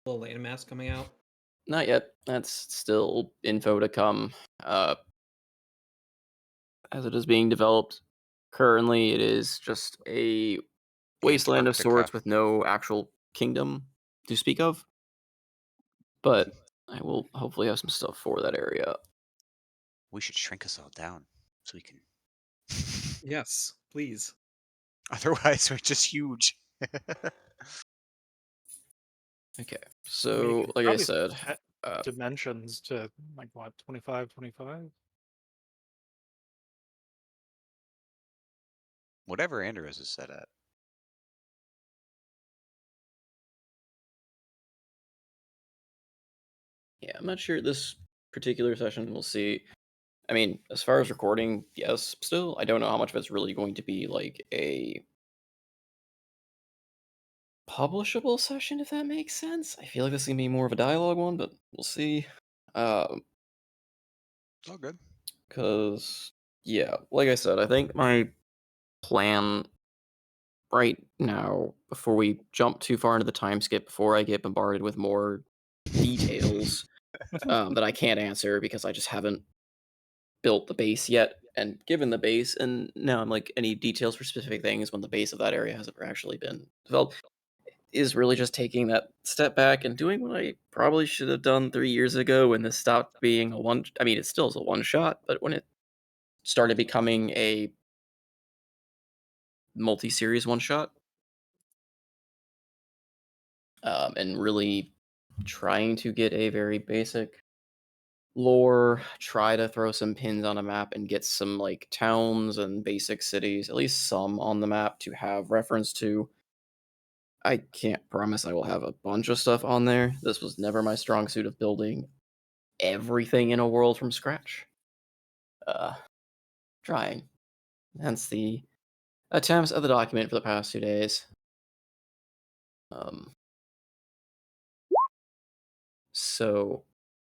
Little landmass coming out. Not yet. That's still info to come. Uh, as it is being developed currently, it is just a wasteland of Antarctica. sorts with no actual kingdom to speak of. But I will hopefully have some stuff for that area. We should shrink us all down so we can. Yes, please. Otherwise, we're just huge. Okay, I mean, you so could like I probably said, set uh, dimensions to like what, 25, 25? Whatever Andros is set at. yeah, I'm not sure this particular session. We'll see. I mean, as far as recording, yes, still, I don't know how much of it's really going to be like a publishable session, if that makes sense. I feel like this is gonna be more of a dialogue one, but we'll see. Um, Oh, good. cause yeah, like I said, I think my plan right now, before we jump too far into the time skip, before I get bombarded with more details that I can't answer because I just haven't built the base yet and given the base, and now I'm like any details for specific things when the base of that area hasn't actually been developed, is really just taking that step back and doing what I probably should have done 3 years ago when this stopped being a one. I mean, it still is a one shot, but when it started becoming a multi series one shot, and really trying to get a very basic lore, try to throw some pins on a map and get some like towns and basic cities, at least some on the map to have reference to. I can't promise I will have a bunch of stuff on there. This was never my strong suit of building everything in a world from scratch. Uh, Trying. Hence the attempts at the document for the past 2 days. Um, so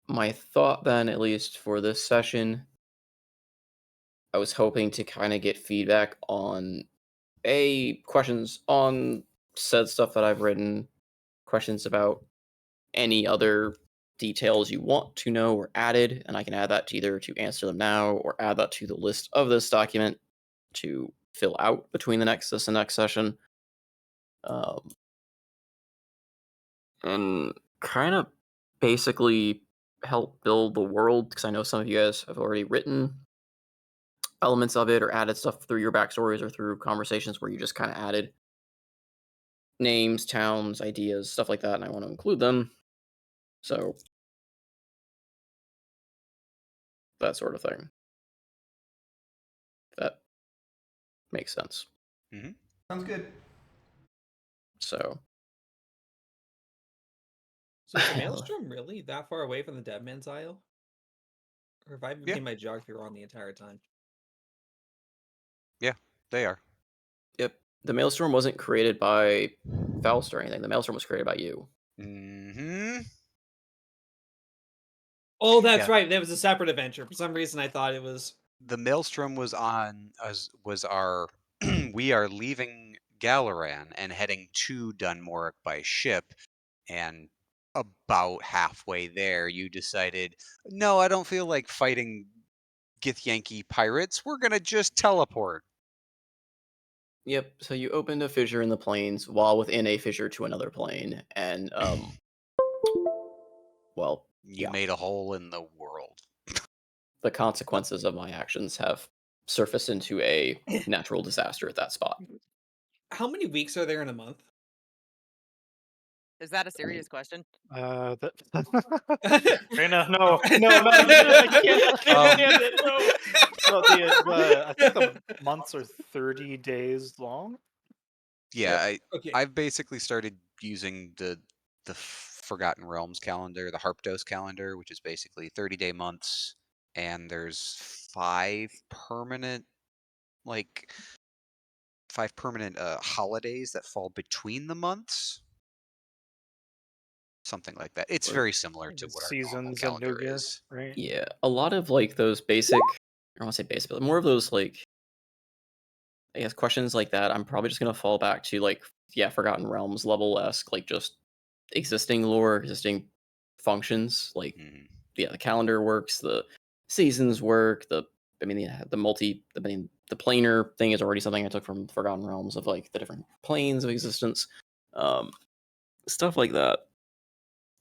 my thought then, at least for this session, I was hoping to kind of get feedback on questions on said stuff that I've written, questions about any other details you want to know or added, and I can add that to either to answer them now or add that to the list of this document to fill out between this and next session. Um, and kind of basically help build the world because I know some of you guys have already written elements of it or added stuff through your backstories or through conversations where you just kind of added names, towns, ideas, stuff like that, and I want to include them. So that sort of thing. That makes sense. Hmm. Sounds good. So So is the Maelstrom really that far away from the Dead Man's Isle? Or have I been Yeah. getting my geography wrong the entire time? Yeah, they are. yep, the Maelstrom wasn't created by Faust or anything. The Maelstrom was created by you. Hmm. Oh, that's Yeah. right. That was a separate adventure. For some reason, I thought it was. The Maelstrom was on was our we are leaving Galaran and heading to Dunmoric by ship, and about halfway there you decided, no, I don't feel like fighting Githyanki pirates. We're gonna just teleport. Yep. So you opened a fissure in the plains while within a fissure to another plane, and well, You yeah, made a hole in the world. the consequences of my actions have surfaced into a natural disaster at that spot. How many weeks are there in a month? Is that a serious question? That Reina, no, no, not again. I can't stand it. No, no. I think the months are 30 days long. Yeah, Okay. I've basically started using the Forgotten Realms calendar, the Harpdos calendar, which is basically 30-day months, and there's like five permanent holidays that fall between the months. Something like that. It's But very similar to The what our normal seasons of New calendar Year, is. right? yeah, a lot of like those basic, I don't want to say basic, but more of those like, I guess questions like that. I'm probably just gonna fall back to like, yeah, Forgotten Realms level esque, like just existing lore, existing functions. Like, Mhm. yeah, the calendar works, the seasons work, the planar thing is already something I took from Forgotten Realms of like the different planes of existence. Stuff like that.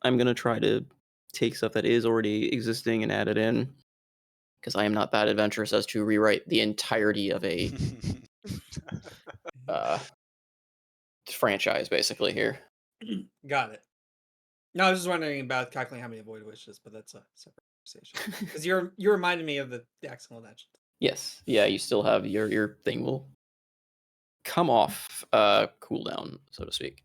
I'm gonna try to take stuff that is already existing and add it in. Because I am not that adventurous as to rewrite the entirety of a uh, franchise, basically, here. Got it. No, I was just wondering about calculating how many void wishes, but that's a separate conversation. Because you reminded me of the accidental legend. Yes. Yeah, you still have your thing will come off cooldown, so to speak.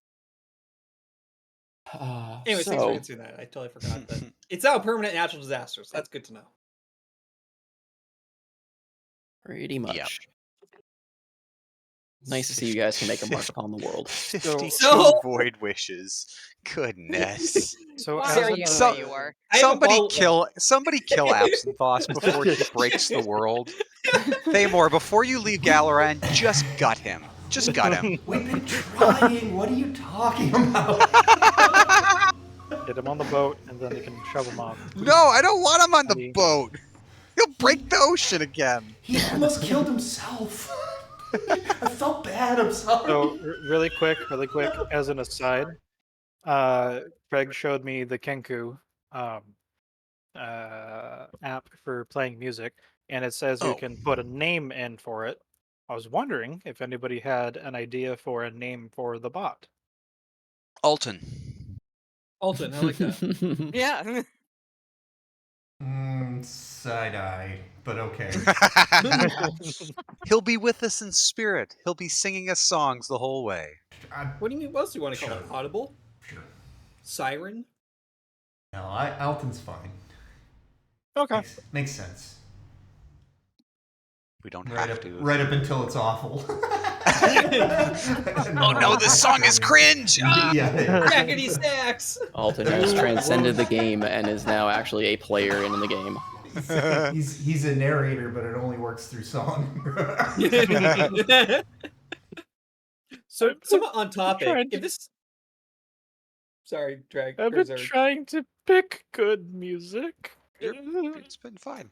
Anyways, thanks for answering that. I totally forgot that it's now a permanent natural disaster, so that's good to know. Pretty much. Yep. Nice to see you guys can make a mark upon the world. 52 So- void wishes. Goodness. So Why as are an, you the So- way you are? Somebody kill Absinthoss before he breaks the world. Thamor, before you leave Galaran, just gut him. Just gut him. We've been trying. What are you talking about? get him on the boat, and then you can shove him off. No, I don't want him on the Buddy. boat. He'll break the ocean again. He almost killed himself. I felt bad. I'm sorry. So really quick, as an aside, Craig showed me the Kenku app for playing music, and it says you Oh. can put a name in for it. I was wondering if anybody had an idea for a name for the bot. Alton. Alton, I like that. Yeah. Side eye, but okay. He'll be with us in spirit. He'll be singing us songs the whole way. What do you mean? What else do you want to call it? Sure. Audible? Sure. Siren? No, Alton's fine. Okay. Makes sense. We don't Right have up, to. right up until it's awful. Oh no, this song is cringe! Ah! Yeah. Raggedy Stacks! Alton has transcended the game and is now actually a player in the game. He's a narrator, but it only works through song. So, somewhat on topic, trying if this... Sorry, Drag. I've been Berserk. trying to pick good music. It's been fine.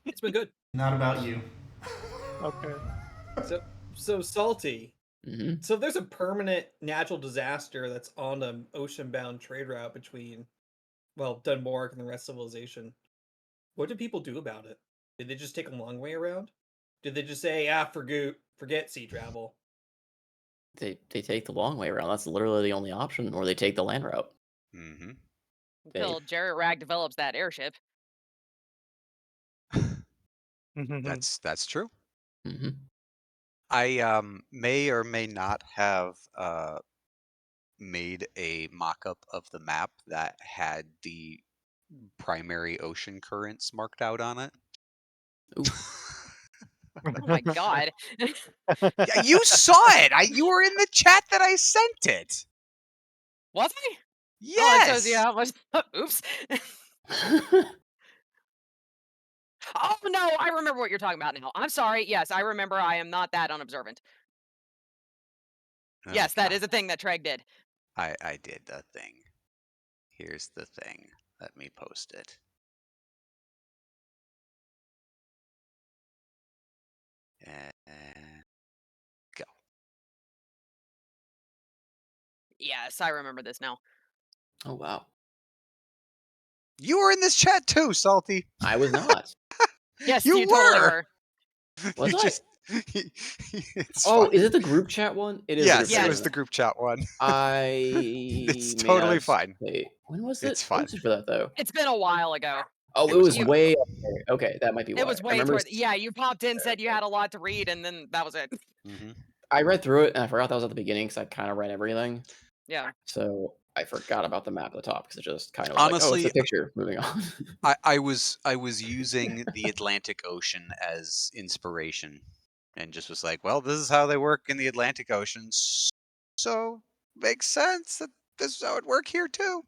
It's been good. Not about you. Okay. So Salty. Hmm. So if there's a permanent natural disaster that's on an ocean-bound trade route between, well, Dunmork and the rest of civilization, what do people do about it? Did they just take a long way around? Did they just say, forget sea travel? They take the long way around. That's literally the only option, or they take the land route. Mm-hmm. Until Jerry Rag develops that airship. That's true. Hmm. I may or may not have made a mock-up of the map that had the primary ocean currents marked out on it. Ooh. Oh my god. Yeah, you saw it. You were in the chat that I sent it. Was I? Yes. Oh, it shows you how much. Oops. Oh no, I remember what you're talking about now. I'm sorry. Yes, I remember. I am not that unobservant. Oh, Yes, that God. is a thing that Treg did. I did the thing. Here's the thing. Let me post it. And go. Yes, I remember this now. Oh wow, You were in this chat too, Salty. I was not. Yes, You you totally were. were. Was You I? just. It's Oh, fine. is it the group chat one? It is. Yes, the group it chat was one. the group chat one. It's totally fine. Wait, when was it? It's fine. Posted for that though? It's been a while ago. Oh, It it was was a while way up there. Okay, that might be why. It was I way remember. toward. Yeah, you popped in, said you had a lot to read, and then that was it. Mm-hmm. I read through it and I forgot that was at the beginning because I kind of read everything. Yeah. So I forgot about the map at the top because it just kind of was like, oh, it's Honestly, the picture. Moving on. I was using the Atlantic Ocean as inspiration, and just was like, well, this is how they work in the Atlantic Ocean, so makes sense that this is how it work here too.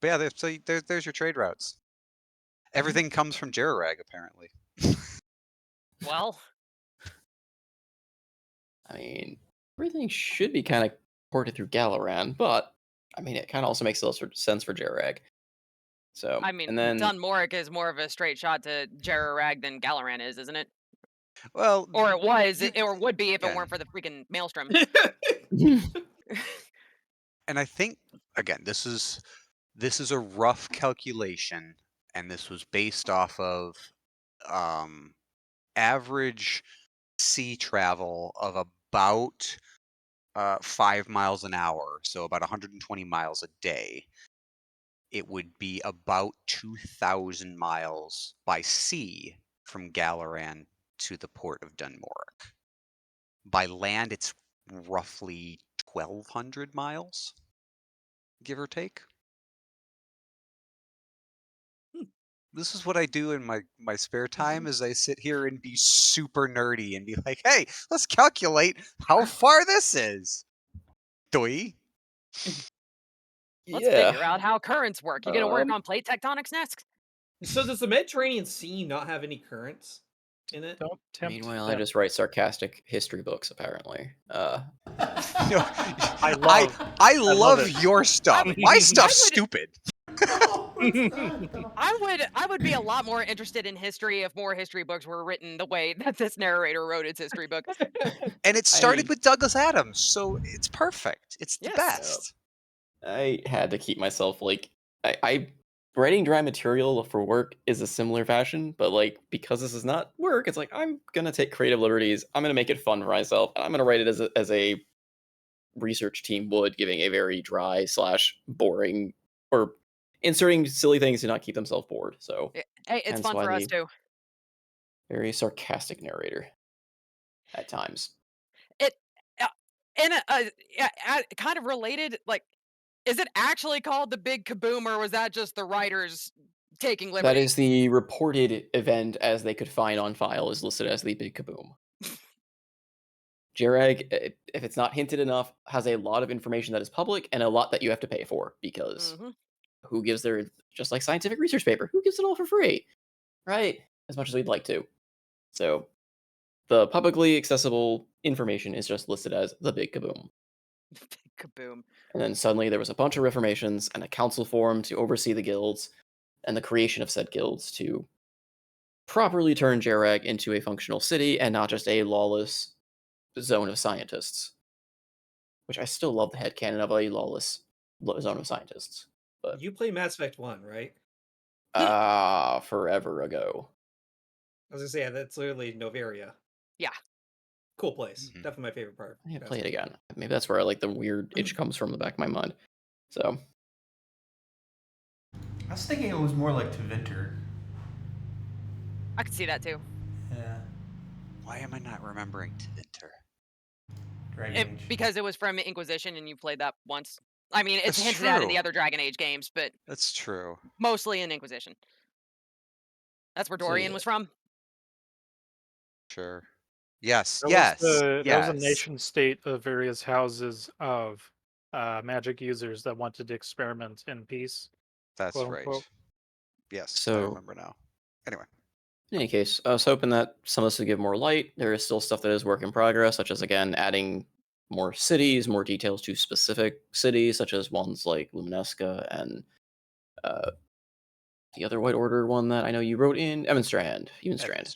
But yeah, there's your trade routes. Everything comes from Jerarag, apparently. Well, I mean, everything should be kind of ported through Galaran, but I mean, it kind of also makes a little sense for Jarag. So, I and mean, then Dunmoric is more of a straight shot to Jerarag than Galaran is, isn't it? Well, Or it was, you or would be if it again, weren't for the freaking maelstrom. and I think again, this is a rough calculation, and this was based off of average sea travel of about 5 miles an hour, so about 120 miles a day. It would be about 2,000 miles by sea from Galaran to the port of Dunmoric. By land, it's roughly 1,200 miles, give or take. This is what I do in my spare time is I sit here and be super nerdy and be like, hey, let's calculate how far this is. Doi. Let's figure out how currents work. You gonna work Um, on plate tectonics next? So does the Mediterranean Sea not have any currents in it? Don't tempt Meanwhile, I them. just write sarcastic history books, apparently. No, I love I love love it. your stuff. My stuff's would- stupid. No, it's not. No. I would be a lot more interested in history if more history books were written the way that this narrator wrote its history book. And it started I- with Douglas Adams, so it's perfect. It's the Yes. best. I had to keep myself like I writing dry material for work is a similar fashion, but like because this is not work, it's like I'm gonna take creative liberties. I'm gonna make it fun for myself, and I'm gonna write it as a research team would, giving a very dry / boring or inserting silly things to not keep themselves bored. So Hey, it's hence fun why for us the too. very sarcastic narrator at times. It and kind of related. Like, is it actually called the Big Kaboom, or was that just the writers taking That liberty? is the reported event as they could find on file is listed as the Big Kaboom. Jarag, if it's not hinted enough, has a lot of information that is public and a lot that you have to pay for because Mhm. who gives their, just like scientific research paper, who gives it all for free? Right? As much as we'd like to. So the publicly accessible information is just listed as the Big Kaboom. Big Kaboom. And then suddenly there was a bunch of reformations and a council formed to oversee the guilds and the creation of said guilds to properly turn Jarag into a functional city and not just a lawless zone of scientists. Which I still love the headcanon of a lawless zone of scientists. But You play Mass Effect 1, right? forever ago. I was gonna say, yeah, that's literally Noveria. Yeah. Cool place. Mhm. Definitely my favorite part. I need to Mass play it Effect again. Maybe that's where like the weird itch comes from in the back of my mind. So I was thinking it was more like Tevinter. I could see that too. Yeah. Why am I not remembering Tevinter? Dragon Age. Because it was from Inquisition, and you played that once. I mean, it's That's hinted at in the true. other Dragon Age games, but That's true. mostly in Inquisition. That's where So, Dorian yeah. was from. Sure. Yes, That yes, was a yes. nation state of various houses of magic users that wanted to experiment in peace, That's quote right. unquote. Yes, I So remember now. Anyway. in any case, I was hoping that some of this would give more light. There is still stuff that is work in progress, such as again adding more cities, more details to specific cities, such as ones like Luminesca and the other White Order one that I know you wrote in Emonstrand. Strand.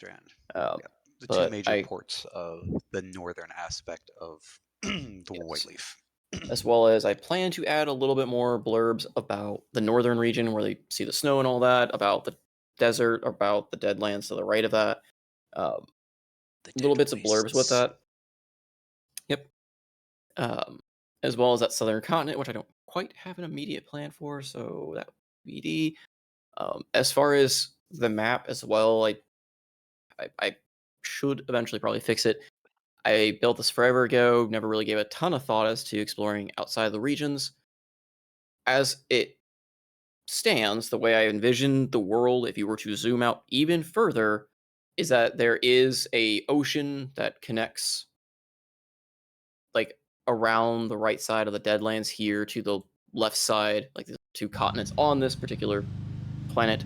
Um, Yep. The two but major ports of the northern aspect of the Yes. Whiteleaf. as well as I plan to add a little bit more blurbs about the northern region where they see the snow and all that, about the desert, about the Deadlands to the right of that. Um, The little dead bits of blurbs with wastes. that. Yep. As well as that southern continent, which I don't quite have an immediate plan for, so that BD. As far as the map as well, I should eventually probably fix it. I built this forever ago, never really gave a ton of thought as to exploring outside of the regions. As it stands, the way I envision the world, if you were to zoom out even further, is that there is a ocean that connects like around the right side of the Deadlands here to the left side, like the two continents on this particular planet,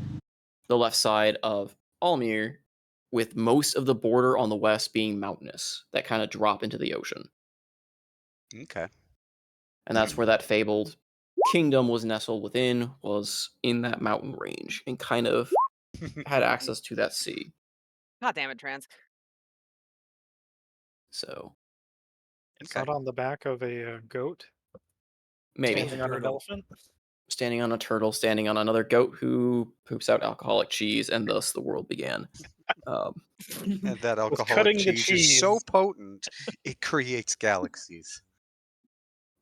the left side of Almir, with most of the border on the west being mountainous that kind of drop into the ocean. Okay. And that's where that fabled kingdom was nestled within was in that mountain range and kind of had access to that sea. God damn it, trans. So It's Okay. not on the back of a goat maybe standing on an turtle. elephant. standing on a turtle, standing on another goat who poops out alcoholic cheese, and thus the world began. Um, And that Was alcoholic cutting the cheese is so cheese. potent, it creates galaxies.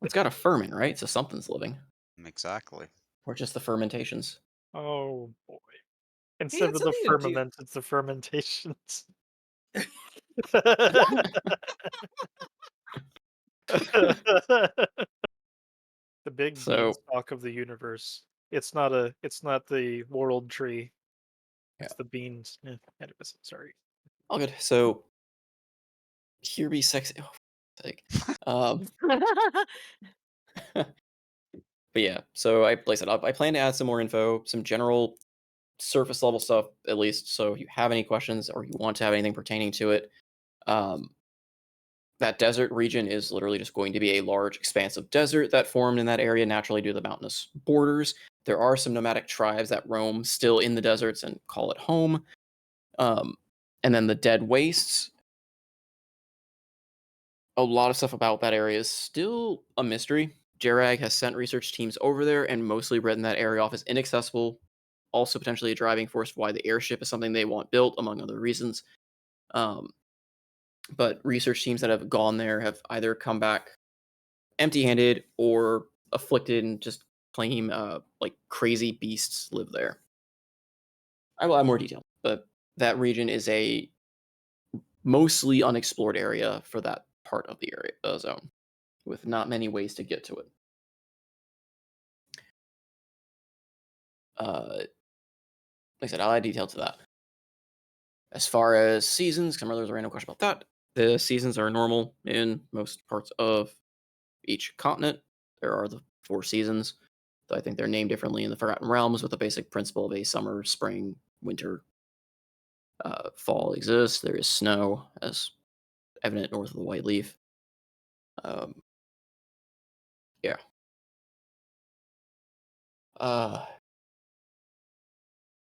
it's got a ferment, right? So something's living, Exactly. or just the fermentations. Oh boy. Hey, Instead that's of the something to do. firmament, it's the fermentations. The big So beanstalk of the universe. It's not the world tree. yeah, It's the beans. Anyways, sorry. all good. So here be sexy. Oh, for sake. Um, but yeah, so like I said, I plan to add some more info, some general surface level stuff at least. So if you have any questions or you want to have anything pertaining to it, um, that desert region is literally just going to be a large expanse of desert that formed in that area naturally due to the mountainous borders. There are some nomadic tribes that roam still in the deserts and call it home. Um, and then the dead wastes. A lot of stuff about that area is still a mystery. Jarag has sent research teams over there and mostly written that area off as inaccessible. Also, potentially a driving force why the airship is something they want built, among other reasons. Um, but research teams that have gone there have either come back empty-handed or afflicted and just claim like crazy beasts live there. I will add more detail, but that region is a mostly unexplored area for that part of the area zone, with not many ways to get to it. Like I said, I'll add detail to that. As far as seasons, because there's a random question about that. The seasons are normal in most parts of each continent. There are the 4 seasons. I think they're named differently in the Forgotten Realms, with the basic principle of a summer, spring, winter, fall exists. There is snow, as evident north of the White Leaf. Yeah. Uh,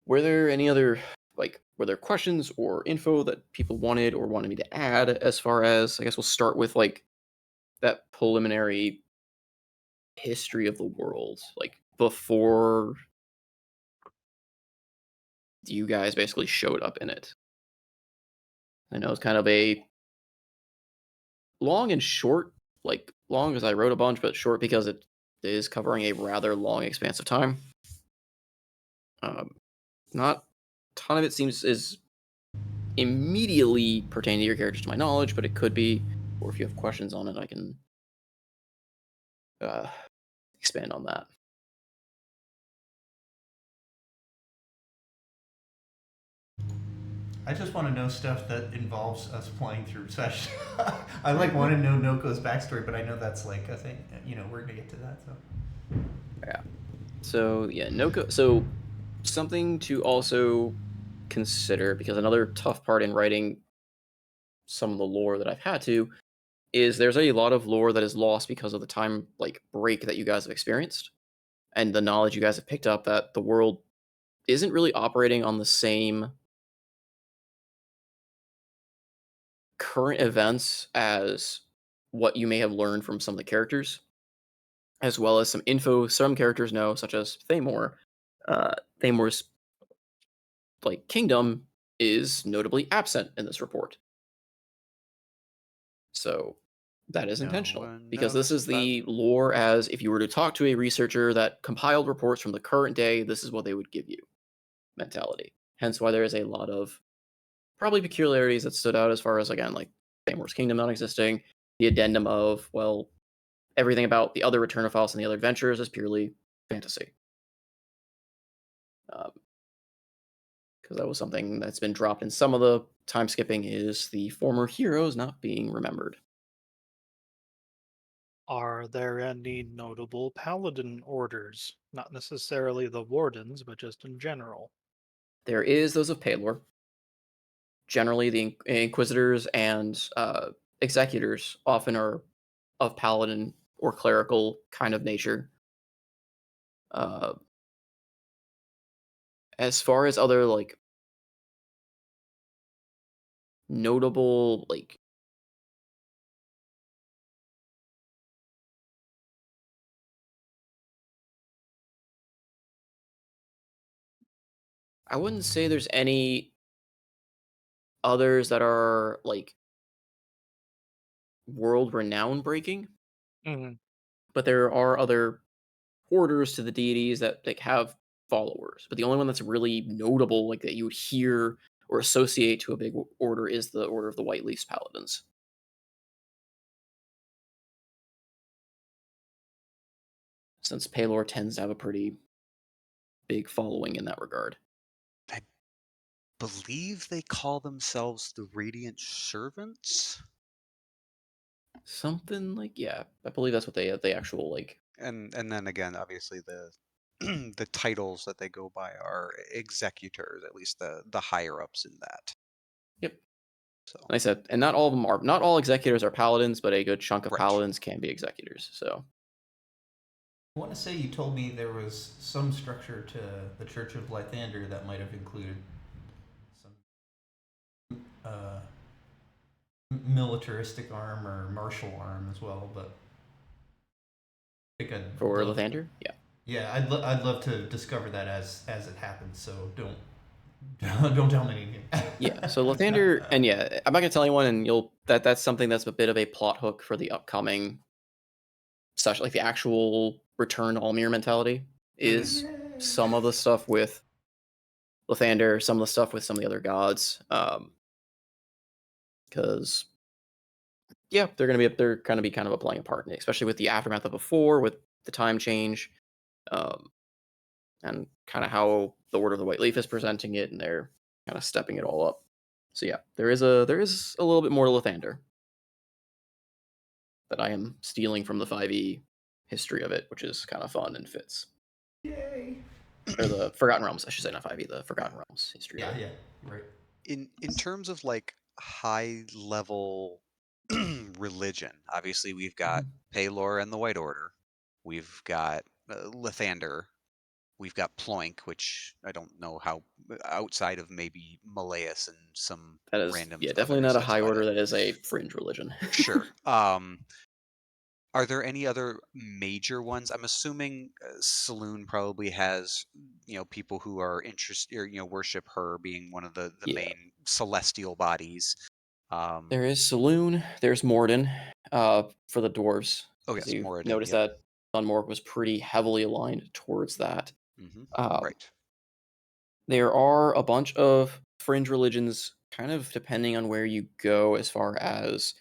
were there any other were there questions or info that people wanted me to add? As far as, I guess we'll start with like that preliminary history of the world, like before you guys basically showed up in it. I know it's kind of a long and short, like long because I wrote a bunch, but short because it is covering a rather long expanse of time. Not a ton of it seems is immediately pertaining to your characters to my knowledge, but it could be, or if you have questions on it, I can uh, expand on that. I just want to know stuff that involves us flying through session. I like want to know Noko's backstory, but I know that's like a thing. You know, we're gonna get to that. So Yeah. So yeah, Noko. So something to also consider, because another tough part in writing some of the lore that I've had to is there's a lot of lore that is lost because of the time break that you guys have experienced and the knowledge you guys have picked up that the world isn't really operating on the same current events as what you may have learned from some of the characters, as well as some info some characters know, such as Thamor. Thamor's kingdom is notably absent in this report. So that is No intentional, one because this knows is about. the lore as if you were to talk to a researcher that compiled reports from the current day, this is what they would give you mentality. Hence why there is a lot of probably peculiarities that stood out as far as, again, like Thamor's kingdom not existing, the addendum of, well, everything about the other Return of Files and the other adventures is purely fantasy. Because that was something that's been dropped in some of the time skipping, is the former heroes not being remembered. Are there any notable paladin orders? Not necessarily the wardens, but just in general. There is those of Palor. Generally, the inquisitors and executors often are of paladin or clerical kind of nature. Uh, as far as other like notable like I wouldn't say there's any others that are like world renowned breaking, Mhm. but there are other orders to the deities that like have followers. But the only one that's really notable, like that you would hear or associate to a big order, is the Order of the White Leafs Paladins, since Palor tends to have a pretty big following in that regard. I believe they call themselves the Radiant Servants. Something like, yeah, I believe that's what they actual like. And then again, obviously the the titles that they go by are executors, at least the higher ups in that. Yep. So Like I said, and not all of them are. Not all executors are paladins, but a good chunk of right. paladins can be executors. So I want to say you told me there was some structure to the Church of Lythander that might have included some militaristic arm or martial arm as well, but I think I'd for love, Lathander, yeah. yeah, I'd love to discover that as it happens. So don't tell me anything. Yeah, so Lathander, and yeah, I'm not gonna tell anyone, and that's something that's a bit of a plot hook for the upcoming session, like the actual return to Almir mentality is some of the stuff with Lathander, some of the stuff with some of the other gods, because yeah, they're gonna be kind of playing a part in it, especially with the aftermath of before, with the time change, um, and kind of how the Order of the White Leaf is presenting it, and they're kind of stepping it all up. So yeah, there is a little bit more to Lathander that I am stealing from the 5e history of it, which is kind of fun and fits. Yay! Or the Forgotten Realms, I should say, not 5e, the Forgotten Realms history Yeah, of it. yeah, right. In terms of like high level religion, obviously we've got Palor and the White Order, we've got Lathander, we've got Ploink, which I don't know how outside of maybe Malleus and some That is, random yeah, definitely others. not a That's high about order. it. That is a fringe religion. Sure. Are there any other major ones? I'm assuming Saloon probably has, people who are interested or worship her being one of the Yeah, main celestial bodies. there is Saloon. There's Morden, for the dwarves, Oh because yes, you Moradin. notice Yep. that Dunmore was pretty heavily aligned towards that. Hmm. Um, Right. there are a bunch of fringe religions, kind of depending on where you go, as far as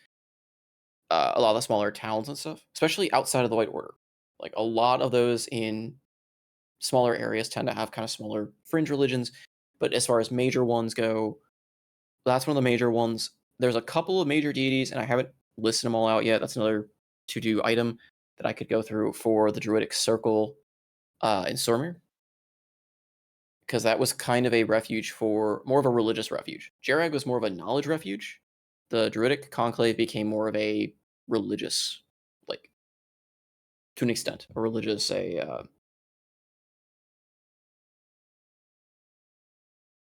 a lot of the smaller towns and stuff, especially outside of the White Order. Like a lot of those in smaller areas tend to have kind of smaller fringe religions. But as far as major ones go, that's one of the major ones. There's a couple of major deities, and I haven't listed them all out yet. That's another to do item that I could go through for the Druidic Circle in Stormir, because that was kind of a refuge for more of a religious refuge. Jerag was more of a knowledge refuge. The Druidic Conclave became more of a religious, like to an extent, a religious,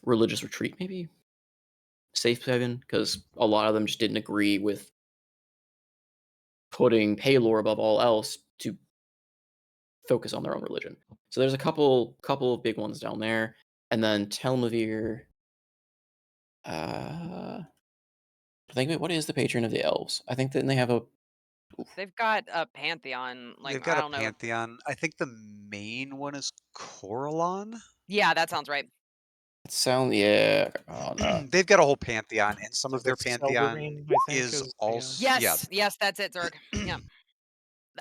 religious retreat, maybe safe haven, because a lot of them just didn't agree with putting Paylor above all else to focus on their own religion. So there's a couple of big ones down there, and then Telmavir. I think, wait, what is the patron of the elves? I think that they have a. They've got a pantheon. Like They've got I a don't know. pantheon. I think the main one is Coralon. Yeah, that sounds right. Sound, yeah. Oh no. They've got a whole pantheon, and some So of their the pantheon Seldarine, I think, is is also Yes, that's it, Zerg. Yeah,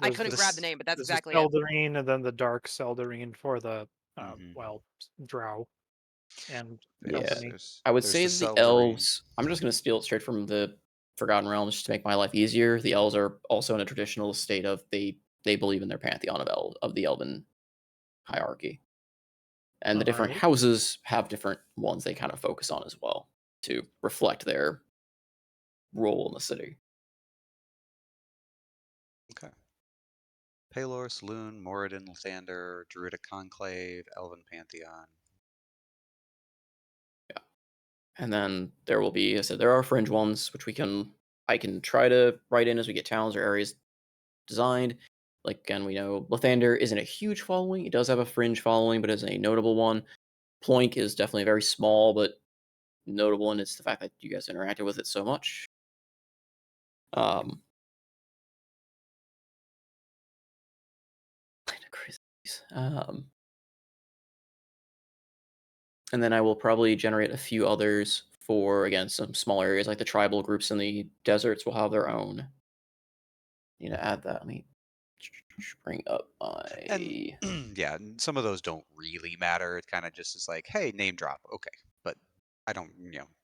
I there's couldn't the grab the name, but that's there's the exactly it. Seldarine, and then the Dark Seldarine for the Mhm. Drow and Yeah. company. I would There's say the that the Seldarine. elves. I'm just going to steal it straight from the Forgotten Realms just to make my life easier. The elves are also in a traditional state of they believe in their pantheon of the elven hierarchy, and the All different right. houses have different ones they kind of focus on as well to reflect their role in the city. Okay. Pelor, Saloon, Moradin, Lathander, Druidic Conclave, Elven Pantheon. And then there will be, as I said, there are fringe ones, which I can try to write in as we get towns or areas designed. Like, again, we know Lathander isn't a huge following. It does have a fringe following, but is a notable one. Ploink is definitely very small, but notable, and it's the fact that you guys interacted with it so much. Crazy. And then I will probably generate a few others for, again, some small areas, like the tribal groups in the deserts will have their own. Need to add that. Let me bring up And my... yeah, some of those don't really matter. It kind of just is like, hey, name drop. Okay. But I don't,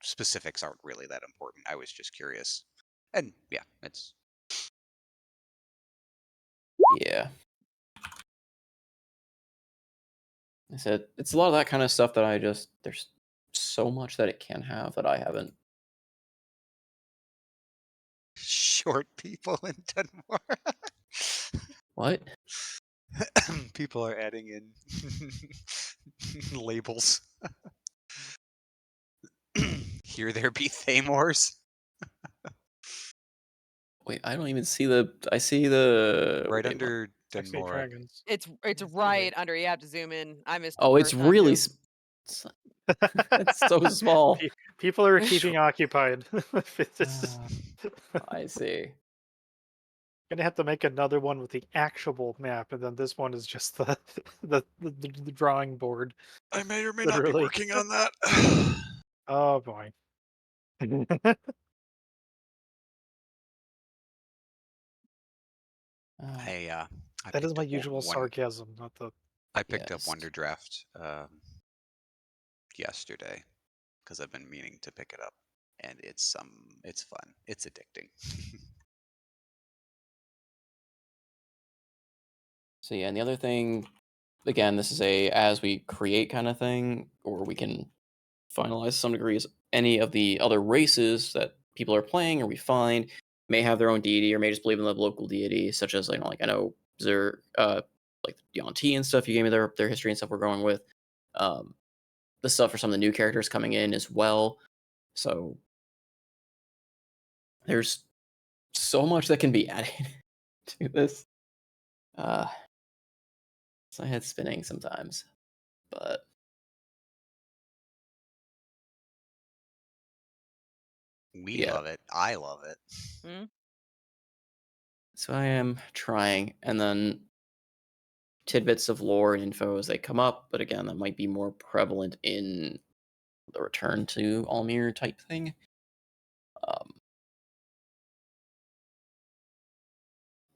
specifics aren't really that important. I was just curious. And yeah, it's. Yeah. I said, it's a lot of that kind of stuff that there's so much that it can have that I haven't. Short people in Denmark. What? People are adding in labels. Here there be Thamors. Wait, I don't even see I see the... Right wait, what? under Sexy Denmark. dragons. It's Yeah, right under. You have to zoom in. I missed it Oh, the it's first time really... too. It's so small. People are keeping occupied. I see. Gonna have to make another one with the actual map, and then this one is just the drawing board. I may or may not be Literally. working on that. Oh boy. I That is picked my up usual sarcasm, not the. I picked up Yes. Wonder Draft yesterday because I've been meaning to pick it up, and it's fun. It's addicting. So yeah, and the other thing, again, this is a as we create kind of thing, or we can finalize to some degree, is any of the other races that people are playing or we find may have their own deity or may just believe in the local deity, such as like I know like Yuan-Ti and stuff. You gave me their history and stuff we're going with. The stuff for some of the new characters coming in as well. So there's so much that can be added to this. It's my head spinning sometimes, but We yeah. love it. I love it. Hmm? So I am trying, and then tidbits of lore and info as they come up, but again, that might be more prevalent in the return to Almir type thing.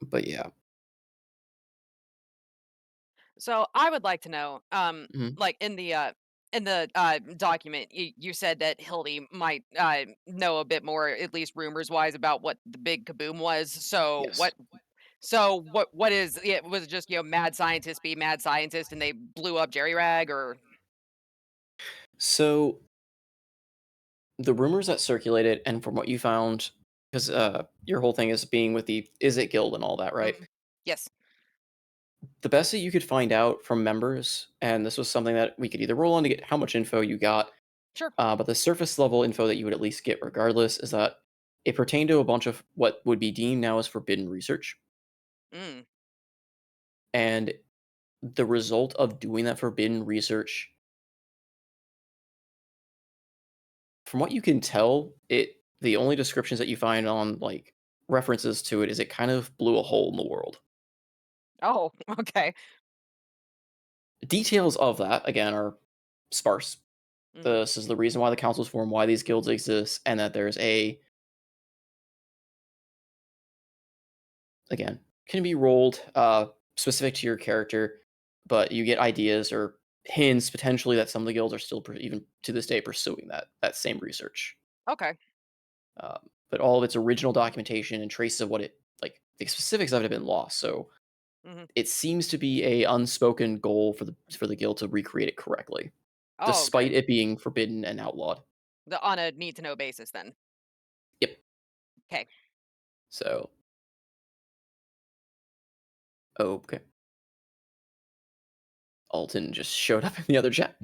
But yeah. So I would like to know, Mhm. like in the document, you said that Hildy might know a bit more, at least rumors wise, about what the big kaboom was. So Yes. what is it? Was it just mad scientist be mad scientist and they blew up Jerry Rag, or So the rumors that circulated, and from what you found, because your whole thing is being with the Is It Guild and all that, right? yes? The best that you could find out from members, and this was something that we could either roll on to get how much info you got, Sure. but the surface level info that you would at least get regardless is that it pertained to a bunch of what would be deemed now as forbidden research. Mm. And the result of doing that forbidden research, from what you can tell, the only descriptions that you find on like references to it is it kind of blew a hole in the world. Oh, okay. Details of that again are sparse. Mhm. This is the reason why the councils form, why these guilds exist, and that there's again, can be rolled specific to your character, but you get ideas or hints potentially that some of the guilds are still even to this day pursuing that same research. Okay. But all of its original documentation and traces of what it like the specifics of it have been lost. So Mhm. it seems to be a unspoken goal for the guild to recreate it correctly, Oh, okay. despite it being forbidden and outlawed. On a need to know basis, then. Yep. Okay. So Oh, okay. Alton just showed up in the other chat.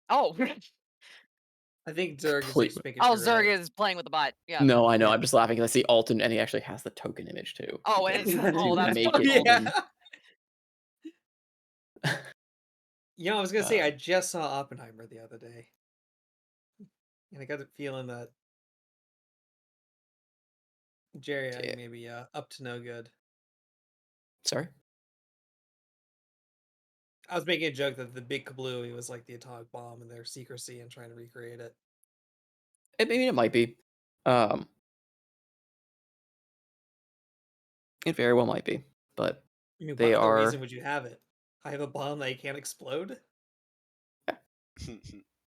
Oh, I think Zerg is Complete- just making oh, sure. Zerg is playing with the bot. Yeah. No, I know. Yeah. I'm just laughing because I see Alton and he actually has the token image too. Oh, You and can't it's remember oh, to that's make Oh, it yeah. Alton. You know, I was gonna say I just saw Oppenheimer the other day, and I got a feeling that Jerry Yeah. may be up to no good. Sorry. I was making a joke that the big kablooey was like the atomic bomb and their secrecy and trying to recreate it. I mean, it might be. It very well might be, but I mean, they what other are. reason would you have it? I have a bomb that can't explode?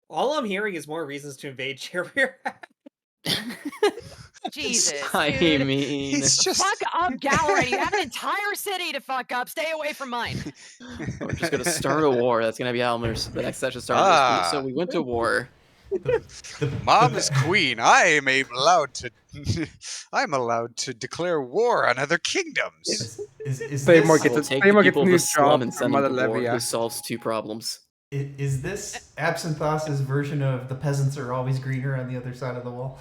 All I'm hearing is more reasons to invade Cherry. Jesus, I dude. mean, He's just Fuck up, Gallery. You have an entire city to fuck up. Stay away from mine. we're just gonna start a war. That's gonna be how the next session started. So Ah. we went to war. Mom is queen. I'm allowed to declare war on other kingdoms. Is Seymour this I will gets a, take Seymour the gets a people of new the slum job and from send them Mother to war. Levia. This solves 2 problems. is this Absinthoss's version of the peasants are always greener on the other side of the wall?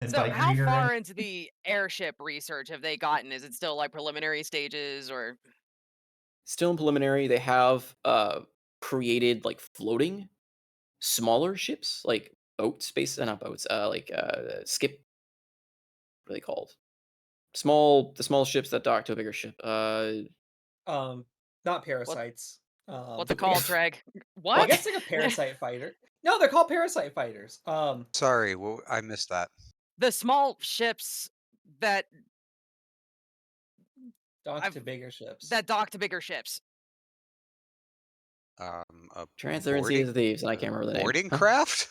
And So, by how greener, I far into the airship research have they gotten? Is it still like preliminary stages, or Still in preliminary, they have created like floating smaller ships, like boats, not boats, skip. What are they called? The small ships that dock to a bigger ship. Not parasites. what's it called, Treg? I What? guess like a parasite fighter. No, they're called parasite fighters. Sorry, I missed that. The small ships that dock I've- to bigger ships. that dock to bigger ships. A Transfer and Sea boarding, of Thieves, and I can't remember the name. boarding craft.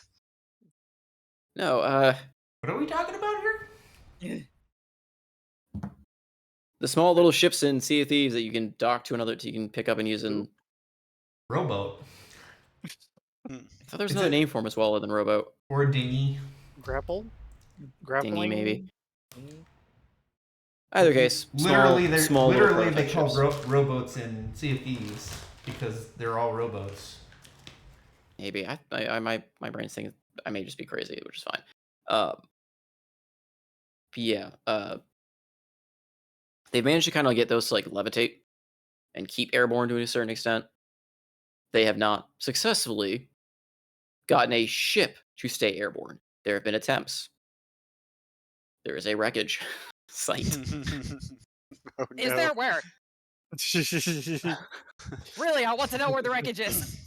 No, what are we talking about here? the small little ships in Sea of Thieves that you can dock to another, you can pick up and use in. Rowboat. I thought there was another name for them as well other than rowboat. Or dinghy. Grappling. Dinghy, maybe. Mm. Either case, Literally, small little literally they prototype call ships. rowboats in Sea of Thieves because they're all rowboats. Maybe my brain's thinking I may just be crazy, which is fine. Yeah. They've managed to kind of get those to like levitate and keep airborne to a certain extent. They have not successfully gotten a ship to stay airborne. There have been attempts. There is a wreckage site. Oh, Is no. there where? Really, I want to know where the wreckage is.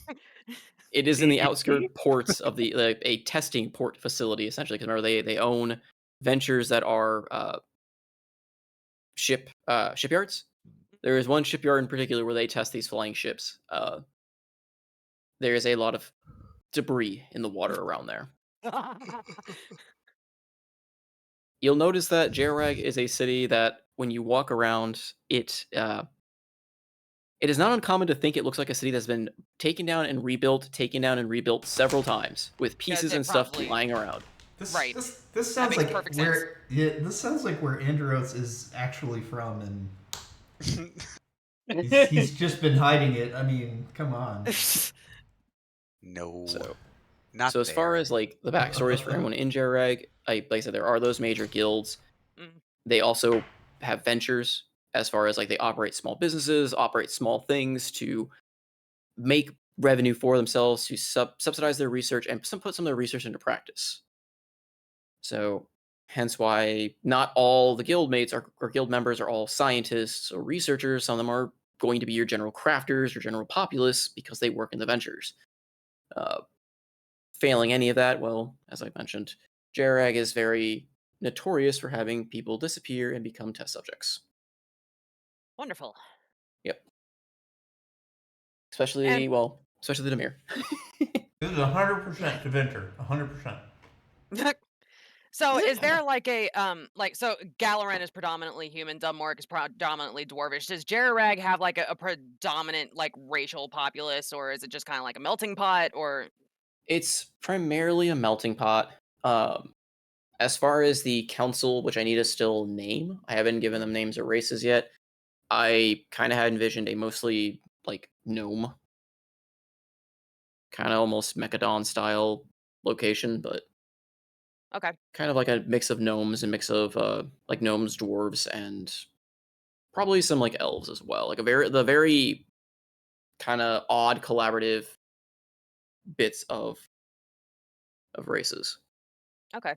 It is in the outskirt ports of a testing port facility, essentially. Because remember, they own ventures that are shipyards. There is one shipyard in particular where they test these flying ships. There is a lot of debris in the water around there. You'll notice that Jerag is a city that, when you walk around, it is not uncommon to think it looks like a city that's been taken down and rebuilt several times, with pieces it and stuff probably- lying around. Right. This sounds makes like perfect where this sounds like where Andros is actually from, and he's just been hiding it. I mean, come on. No. So, Not as far there. as like the backstories for everyone in Jerag, like I said, there are those major guilds. Mm. They also have ventures, as far as like they operate small businesses, operate small things to make revenue for themselves, to subsidize their research and put some of their research into practice. So, hence why not all the guild mates or guild members are all scientists or researchers. Some of them are going to be your general crafters or general populace because they work in the ventures. Failing any of that, well, as I mentioned, Jerag is very notorious for having people disappear and become test subjects. Wonderful. Yep. Especially the Demir. This is 100% to Venter. 100%. So is there like a so Galaran is predominantly human, Dunmork is predominantly dwarvish. Does Jerag have like a predominant like racial populace, or is it just kind of like a melting pot, or It's primarily a melting pot. As far as the council, which I need to still name, I haven't given them names or races yet. I kind of had envisioned a mostly like gnome, kind of almost Mechadon style location, but Okay. kind of like a mix of gnomes and mix of like gnomes, dwarves, and probably some like elves as well. Like the very kind of odd collaborative bits of races. Okay.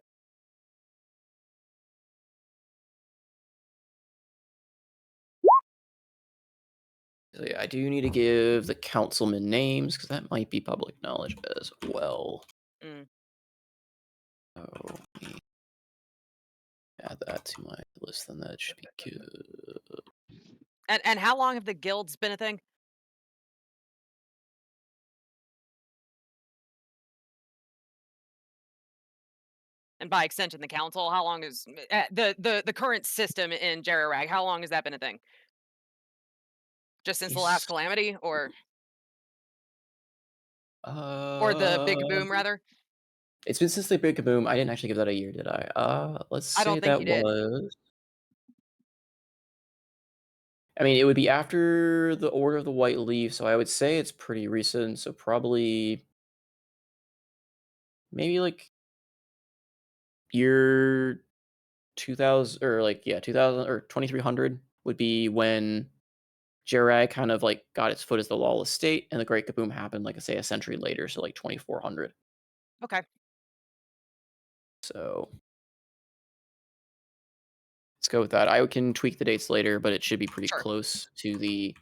So yeah, I do need to give the councilmen names because that might be public knowledge as well. Mm. Oh, let me add that to my list, then that should be good. And how long have the guilds been a thing? And by extension, the council. How long is the current system in Jerrarag? How long has that been a thing? Just since the last calamity, or the big boom, rather? It's been since the big boom. I didn't actually give that a year, did I? Let's I don't say think that you did. was. I mean, it would be after the Order of the White Leaf, so I would say it's pretty recent. So probably maybe like year 2000 or like 2000 or 2300 would be when Jerag kind of like got its foot as the lawless state, and the Great Kaboom happened, like I say, a century later, so like 2400. Okay. So let's go with that. I can tweak the dates later, but it should be pretty Sure. close to the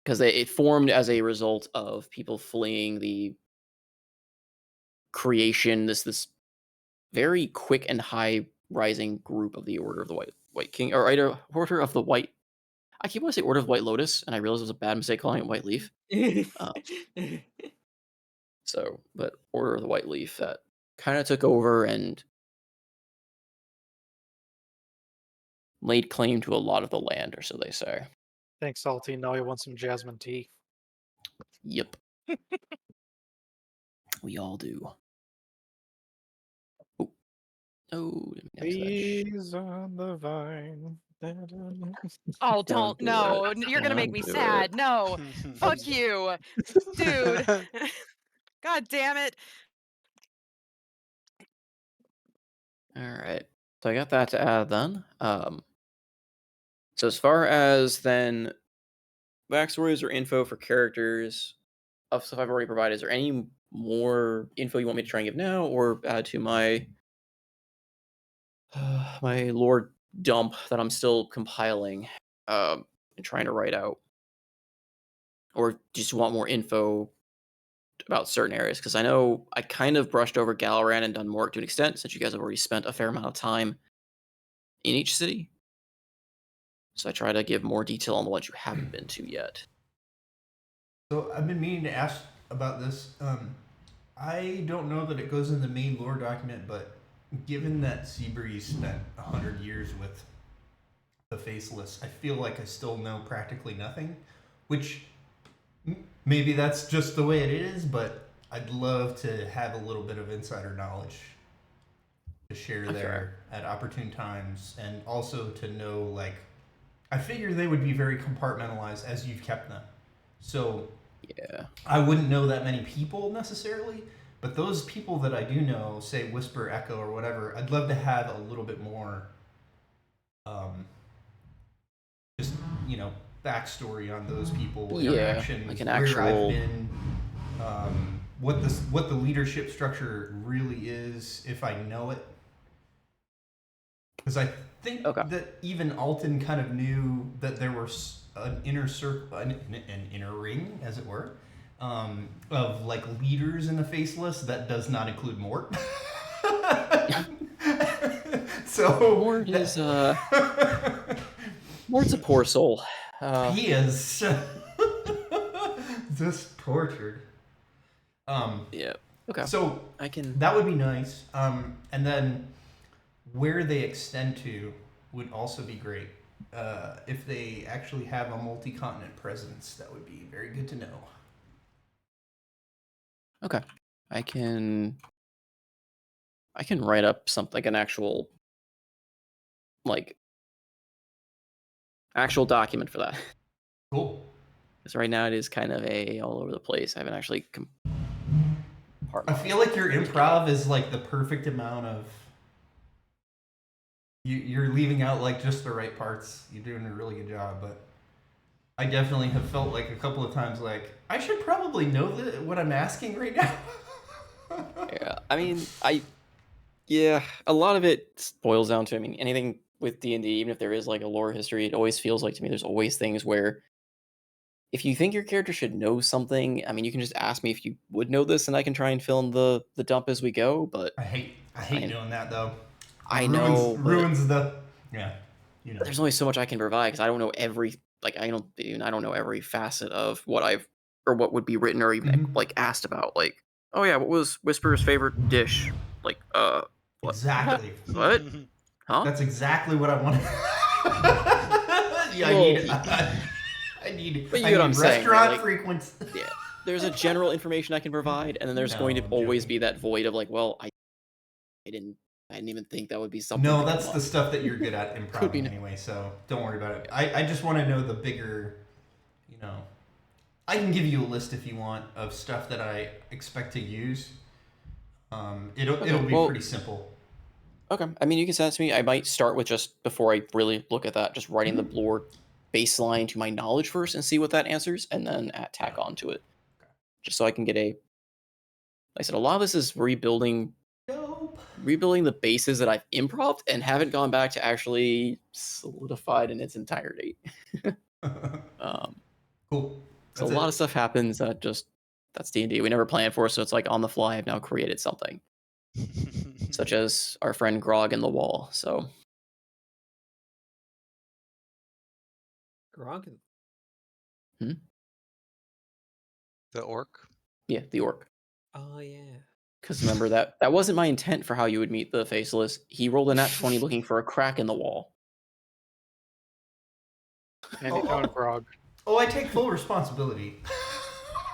because it formed as a result of people fleeing the creation, this very quick and high rising group of the Order of the White King, or Order of the White. I keep wanting to say Order of White Lotus, and I realized it was a bad mistake calling it White Leaf. But Order of the White Leaf that kind of took over and laid claim to a lot of the land, or so they say. Thanks, Salty. Now I want some jasmine tea. Yep. We all do. Oh, no. Leaves on the vine. Oh, Don't don't. do No. it. You're going to make Don't me do sad. it. No. Fuck you. Dude. God damn it. All right. So I got that to add then. So as far as then backstories or info for characters of stuff I've already provided, is there any more info you want me to try and give now, or add to my my lore dump that I'm still compiling and trying to write out, or just want more info about certain areas? Because I know I kind of brushed over Galaran and Dunmork to an extent, since you guys have already spent a fair amount of time in each city. So I try to give more detail on the ones you haven't been to yet. So I've been meaning to ask about this. I don't know that it goes in the main lore document, but given that Seabreeze spent 100 years with the Faceless, I feel like I still know practically nothing, which maybe that's just the way it is, but I'd love to have a little bit of insider knowledge to share there at opportune times, and also to know, like, I figure they would be very compartmentalized as you've kept them. So yeah, I wouldn't know that many people necessarily, but those people that I do know, say Whisper, Echo, or whatever, I'd love to have a little bit more, just, backstory on those people, interactions, like an where I've actual been, what the leadership structure really is, if I know it. Because I think that even Alton kind of knew that there was an inner circle, an inner ring, as it were, of like leaders in the Faceless that does not include Mort. So Mort is Mort's a poor soul. He is just tortured. Yeah. Okay. So I can. That would be nice. And then where they extend to would also be great. If they actually have a multi-continent presence, that would be very good to know. Okay. I can write up something like an actual like actual document for that. Cool. Because right now it is kind of all over the place. I haven't actually I feel like your improv is like the perfect amount of. You're leaving out like just the right parts. You're doing a really good job, but I definitely have felt like a couple of times like I should probably know what I'm asking right now. Yeah, I mean, yeah, a lot of it boils down to, I mean, anything with D&D, even if there is like a lore history, it always feels like to me there's always things where if you think your character should know something, I mean, you can just ask me if you would know this, and I can try and fill in the dump as we go. But I hate mean, doing that though. I know, but ruins the yeah. You know. there's only so much I can provide because I don't know every I don't know every facet of what I've or what would be written or even like asked about. Like, oh yeah, what was Whisper's favorite dish? Like, what? Exactly. What? Huh? That's exactly what I want. Yeah, Well, I need but you get what I'm saying, right? restaurant Like, frequency. yeah, there's a general information I can provide, and then there's going to No, I'm always joking. be that void of like, well, didn't I didn't even think that would be something. No, to that's come the up. stuff that you're good at Could be improving no- anyway, so don't worry about it. I just want to know the bigger, you know. I can give you a list if you want of stuff that I expect to use. It'll be well, pretty simple. Okay, I mean, you can send it to me. I might start with just before I really look at that, just writing the lore baseline to my knowledge first and see what that answers, and then tack onto it, just so I can get a. Like I said, a lot of this is rebuilding the bases that I've improved and haven't gone back to actually solidified in its entirety. Cool. So a lot of stuff happens that that's D&D. We never planned for, so it's like on the fly. I've now created something, such as our friend Grog in the wall. So Grog. The orc. Yeah, the orc. Oh yeah. Because remember that wasn't my intent for how you would meet the Faceless. He rolled a nat 20 looking for a crack in the wall. And he found Grog. Oh, I take full responsibility.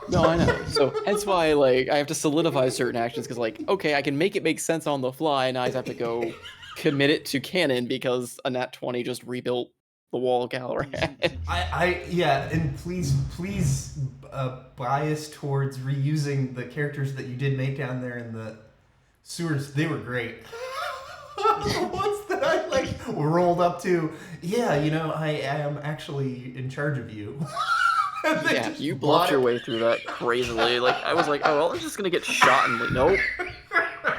No, I know. So hence why like I have to solidify certain actions because like okay, I can make it make sense on the fly, and I just have to go commit it to canon because a nat 20 just rebuilt the wall Galleran. Yeah, and please bias towards reusing the characters that you did make down there in the sewers. They were great. The ones that I like rolled up to. Yeah, you know, I am actually in charge of you. Yeah, you bluffed your way through that crazily. Like I was like, oh well, I'm just gonna get shot and like, nope.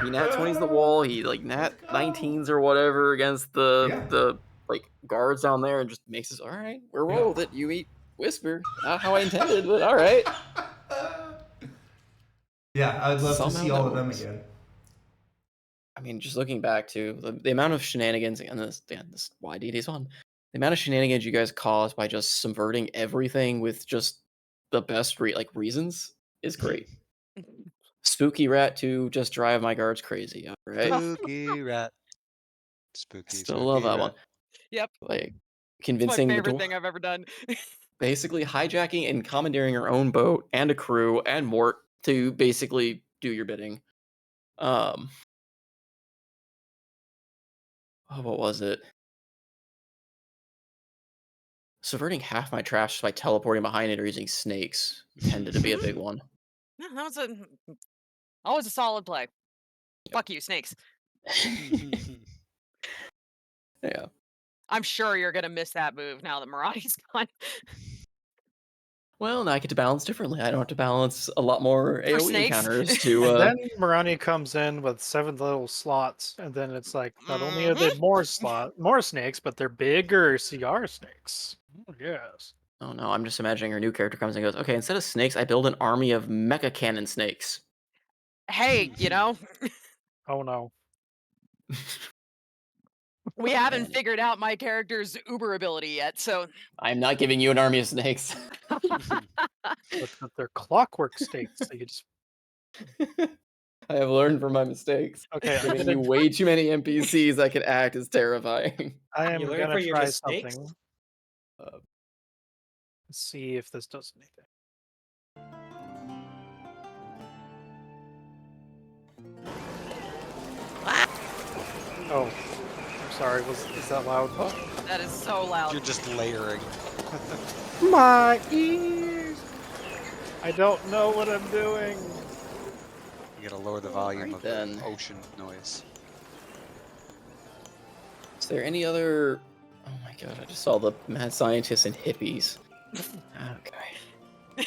He nat 20's the wall. He like nat 19s or whatever against the like guards down there and just makes us all right. We're roll with it. You eat Whisper. Not how I intended, but all right. Yeah, I'd love to Somehow see all that of them works. again. I mean, just looking back to the amount of shenanigans and this why D&D's fun. The amount of shenanigans you guys caused by just subverting everything with just the best reasons is great. Spooky rat to just drive my guards crazy. All right. Spooky rat. Spooky. Still love that one. Yep. Like It's my convincing the favorite dwarf. thing I've ever done. Basically hijacking and commandeering your own boat and a crew and Mort to basically do your bidding. Oh, what was it? Subverting half my traps by teleporting behind it or using snakes tended to be a big one. No, that was always a solid play. Yep. Fuck you, snakes. Yeah. I'm sure you're gonna miss that move now that Mirati's gone. Well, now I get to balance differently. I don't have to balance a lot more AoE snakes? encounters to. Then Marani comes in with 7 little slots, and then it's like not only are they more snakes, but they're bigger CR snakes. Oh, yes. Oh no, I'm just imagining her new character comes and goes, okay, instead of snakes, I build an army of mecha cannon snakes. Hey, you know, Oh no. we haven't Man. figured out my character's uber ability yet, so I'm not giving you an army of snakes. But they're clockwork snakes. So you just I have learned from my mistakes. okay. I'm Giving gonna you way too many NPCs that can act is terrifying. I am You learn gonna from your try mistakes? something. Let's see if this does anything. Oh, I'm sorry. Is that loud? That is so loud. You're just layering. My ears! I don't know what I'm doing. You gotta lower the volume Alright of then. the ocean noise. Is there any other... Oh my god, I just saw the mad scientists and hippies. Okay.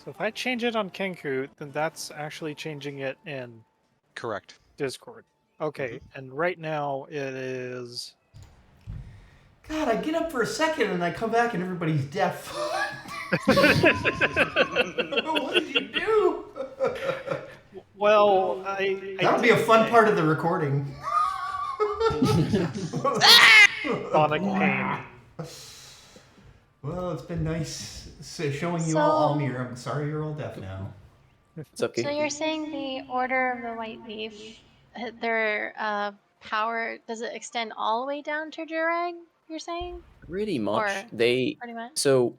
So if I change it on Kenku, then that's actually changing it in Correct. Discord. Okay, and right now it is. God, I get up for a second and I come back and everybody's deaf. What did you do? Well, I That'll be a fun part of the recording. Sonic pain. Well, it's been nice showing you all Mir. I'm sorry you're all deaf now. What's up, So Kate? you're saying the Order of the White Leaf, their power, does it extend all the way down to Jurag, you're saying? Pretty much. Or They pretty much? So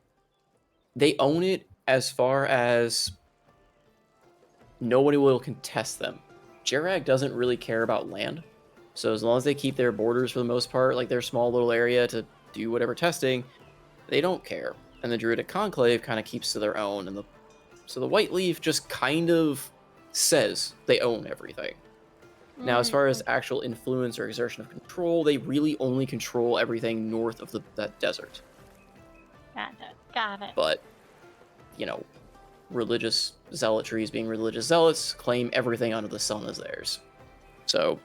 they own it as far as nobody will contest them. Jirag doesn't really care about land. So as long as they keep their borders for the most part, like their small little area to do whatever testing, they don't care. And the Druidic Conclave kind of keeps to their own, and so the White Leaf just kind of says they own everything. Now, as far as actual influence or exertion of control, they really only control everything north of that desert. Got it. But, religious zealotries being religious zealots claim everything under the sun as theirs. So,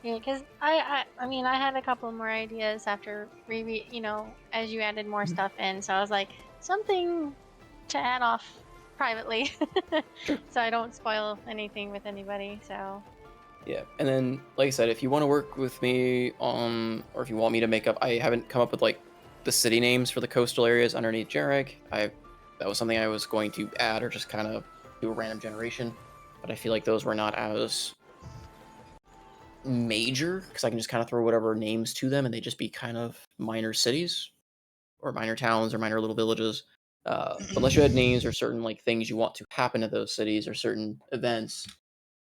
Yeah, because I mean, I had a couple more ideas after as you added more stuff in. So I was like, something to add off privately, so I don't spoil anything with anybody. So yeah. And then, like I said, if you want to work with me on, or if you want me to make up, I haven't come up with like the city names for the coastal areas underneath Jarek. That was something I was going to add or just kind of do a random generation, but I feel like those were not as major because I can just kind of throw whatever names to them and they just be kind of minor cities or minor towns or minor little villages. Unless you had names or certain like things you want to happen at those cities or certain events,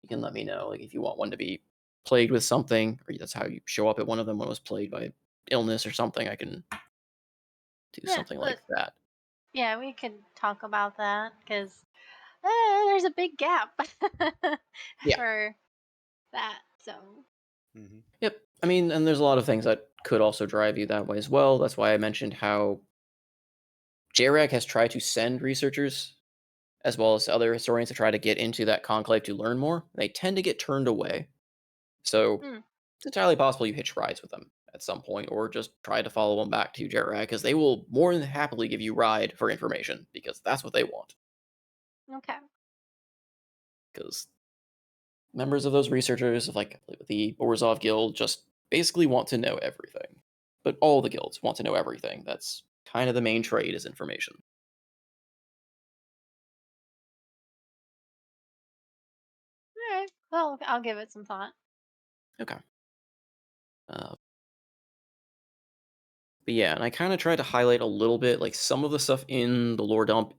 you can let me know. Like if you want one to be plagued with something, or that's how you show up at one of them when it was plagued by illness or something, I can do something like that. yeah, we could talk about that because there's a big gap Yeah. for that. So Yep. I mean, and there's a lot of things that could also drive you that way as well. That's why I mentioned how JRAG has tried to send researchers as well as other historians to try to get into that conclave to learn more. They tend to get turned away. So it's entirely possible you hitch rides with them at some point or just try to follow them back to JRAG because they will more than happily give you ride for information because that's what they want. okay. Because members of those researchers of like the Orzhov Guild just basically want to know everything. But all the guilds want to know everything. That's kind of the main trade is information. All right. Well, I'll give it some thought. Okay. But yeah, and I kind of tried to highlight a little bit, like some of the stuff in the lore dump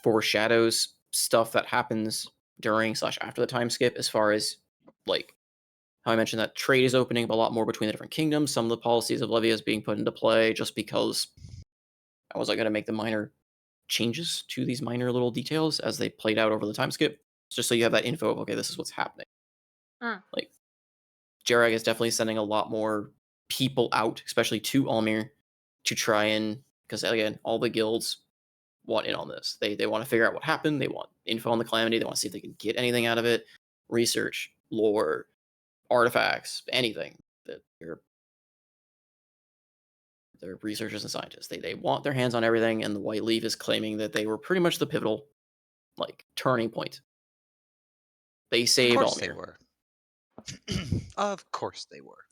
foreshadows stuff that happens during/after the time skip, as far as like how I mentioned that trade is opening up a lot more between the different kingdoms. Some of the policies of Levia is being put into play just because I wasn't going to make the minor changes to these minor little details as they played out over the time skip, just so you have that info of, okay, this is what's happening. Like, Jarag is definitely sending a lot more people out, especially to Almir, to try and, because again, all the guilds want in on this. They want to figure out what happened. They want info on the calamity. They want to see if they can get anything out of it. Research, lore, artifacts, anything that they're researchers and scientists. They want their hands on everything, and the White Leaf is claiming that they were pretty much the pivotal, like, turning point. They saved Of course Almir. they were. Of course they were.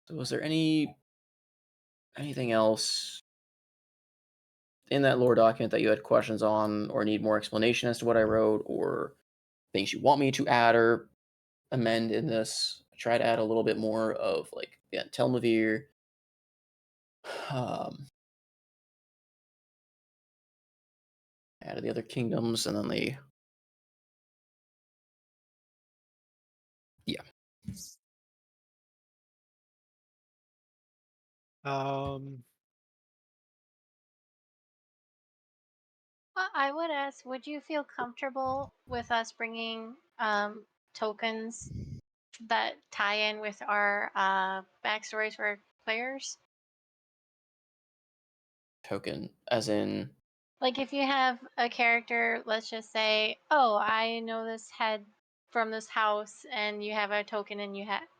So was there anything else in that lore document that you had questions on or need more explanation as to what I wrote or things you want me to add or amend in this? I try to add a little bit more of like, yeah, Tel Mir, added the other kingdoms, and then they Um, I would ask, would you feel comfortable with us bringing tokens that tie in with our backstories for players? token, as in Like if you have a character, let's just say, oh, I know this head from this house, and you have a token and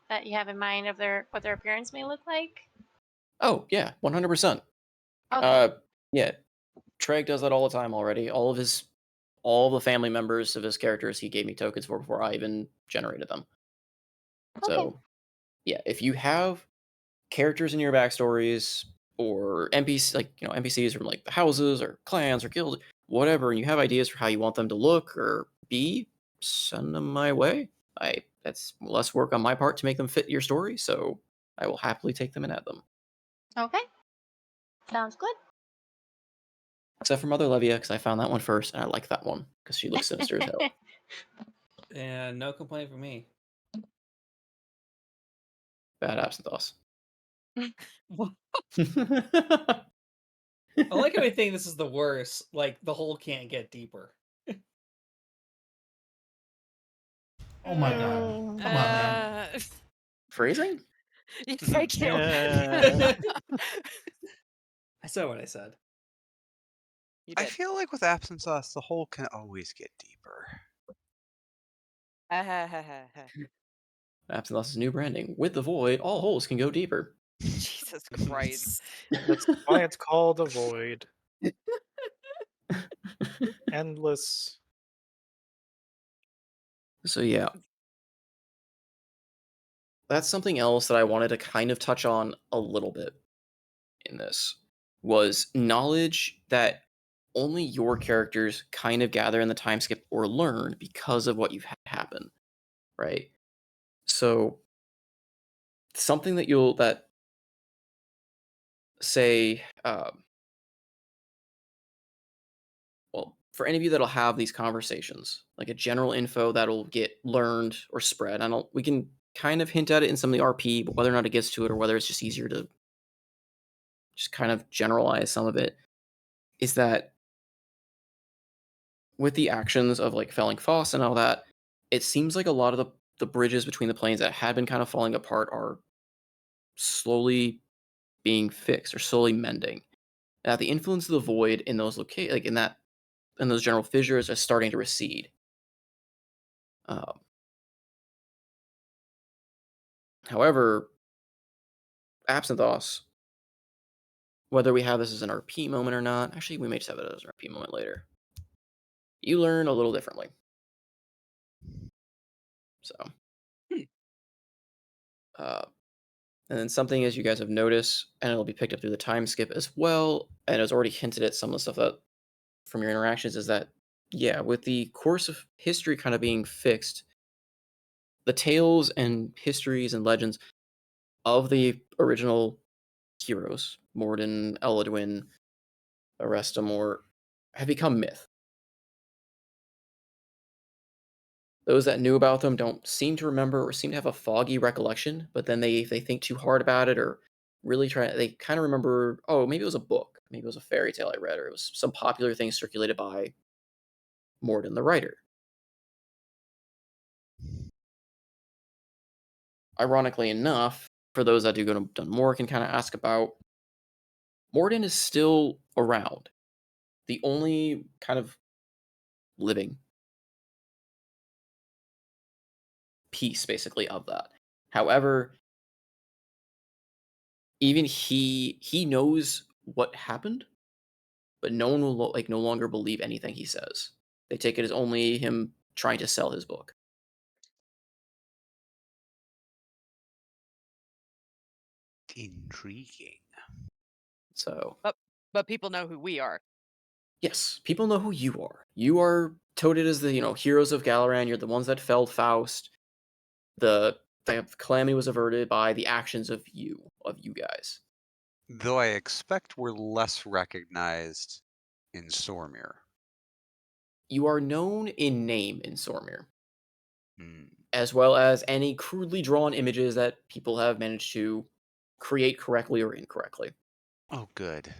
that you have in mind of what their appearance may look like. oh yeah, 100%. Okay. Yeah, Treg does that all the time already. All the family members of his characters he gave me tokens for before I even generated them. Okay. So yeah, if you have characters in your backstories or NPCs, like NPCs from like the houses or clans or guilds, whatever, and you have ideas for how you want them to look or be, send them my way. That's less work on my part to make them fit your story, so I will happily take them and add them. Okay. Sounds good. Except for Mother Levia, because I found that one first, and I like that one because she looks sinister as hell. And no complaint from me. Bad Absinthe. I like how we think this is the worst. Like the hole can't get deeper. Oh my god. Come on, man. Phrasing? Thank you. yeah. I said what I said. You I did. feel like with absence sauce, the hole can always get deeper. Absinthe new branding. With the void, all holes can go deeper. Jesus Christ. That's why it's called a void. Endless. So yeah. That's something else that I wanted to kind of touch on a little bit in this was knowledge that only your characters kind of gather in the time skip or learn because of what you've had happen, right? So something that say well, for any of you that'll have these conversations, like a general info that'll get learned or spread. We can kind of hint at it in some of the RP, but whether or not it gets to it or whether it's just easier to just kind of generalize some of it, is that with the actions of like felling Foss and all that, it seems like a lot of the bridges between the planes that had been kind of falling apart are slowly being fixed or slowly mending. That the influence of the void in those like in those general fissures are starting to recede. Um, However, Absinthe, whether we have this as an RP moment or not, actually, we may just have it as an RP moment later. You learn a little differently. So, and then something as you guys have noticed, and it'll be picked up through the time skip as well, and it was already hinted at some of the stuff that from your interactions is that, yeah, with the course of history kind of being fixed, the tales and histories and legends of the original heroes, Morden, Eladwin, Arestamor, have become myth. Those that knew about them don't seem to remember or seem to have a foggy recollection, but then they think too hard about it or really they kind of remember, oh, maybe it was a book, maybe it was a fairy tale I read, or it was some popular thing circulated by Morden the writer. Ironically enough, for those that do go to Dunmore can kind of ask about, Morden is still around. The only kind of living piece, basically, of that. However, even he knows what happened, but no one will no longer believe anything he says. They take it as only him trying to sell his book. Intriguing. So But people know who we are. yes, people know who you are. You are touted as the heroes of Galaran. You're the ones that felled Faust. The calamity was averted by the actions of you guys. Though I expect we're less recognized in Sormir. you are known in name in Sormir, Hmm. as well as any crudely drawn images that people have managed to create correctly or incorrectly. Oh, good.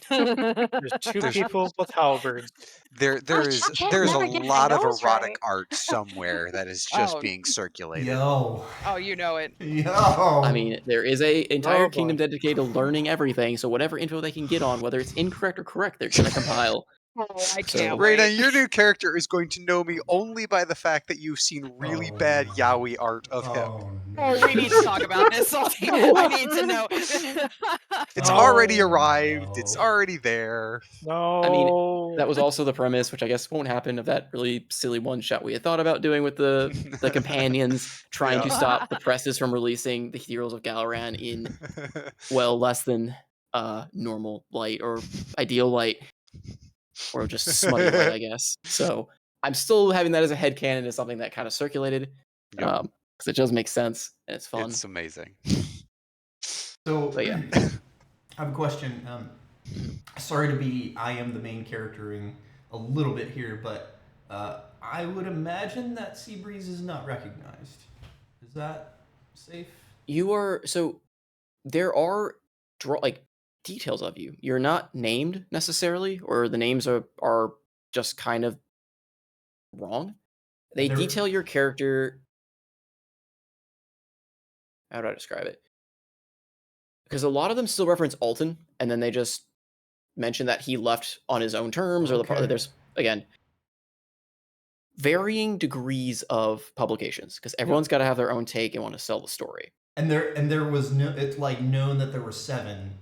There's two There's people with halberds. there's can't a never get my lot of nose erotic right. art somewhere that is just Oh, being circulated. Yo. oh, you know it. Yo. I mean, there is a entire Oh, kingdom boy. dedicated to learning everything, so whatever info they can get on, whether it's incorrect or correct, they're gonna compile. Oh, I So- can't Raina, wait. your new character is going to know me only by the fact that you've seen really Oh, bad no. yaoi art of him. Oh, Oh, no. we need to talk about this, Salty. I need to know. It's Oh, already arrived. It's no. already there. I mean, No. that was also the premise, which I guess won't happen, of that really silly one shot we had thought about doing with the companions trying to Yeah. stop the presses from releasing the Heroes of Galaran in less than normal light or ideal light, or just smutty light, I guess. So I'm still having that as a headcanon as something that kind of circulated, Yep. because it does make sense and it's fun. It's amazing. So, But yeah. I have a question. Mhm. Sorry to be I am the main charactering a little bit here, but I would imagine that Seabreeze is not recognized. Is that safe? You are so there are like details of you. You're not named necessarily, or the names are just kind of wrong. They They're- detail your character. How do I describe it? Because a lot of them still reference Alton, and then they just mention that he left on his own terms, or Okay. there's again varying degrees of publications because everyone's got to have their own take and want to sell the story. And there was no. It's like known that there were 7,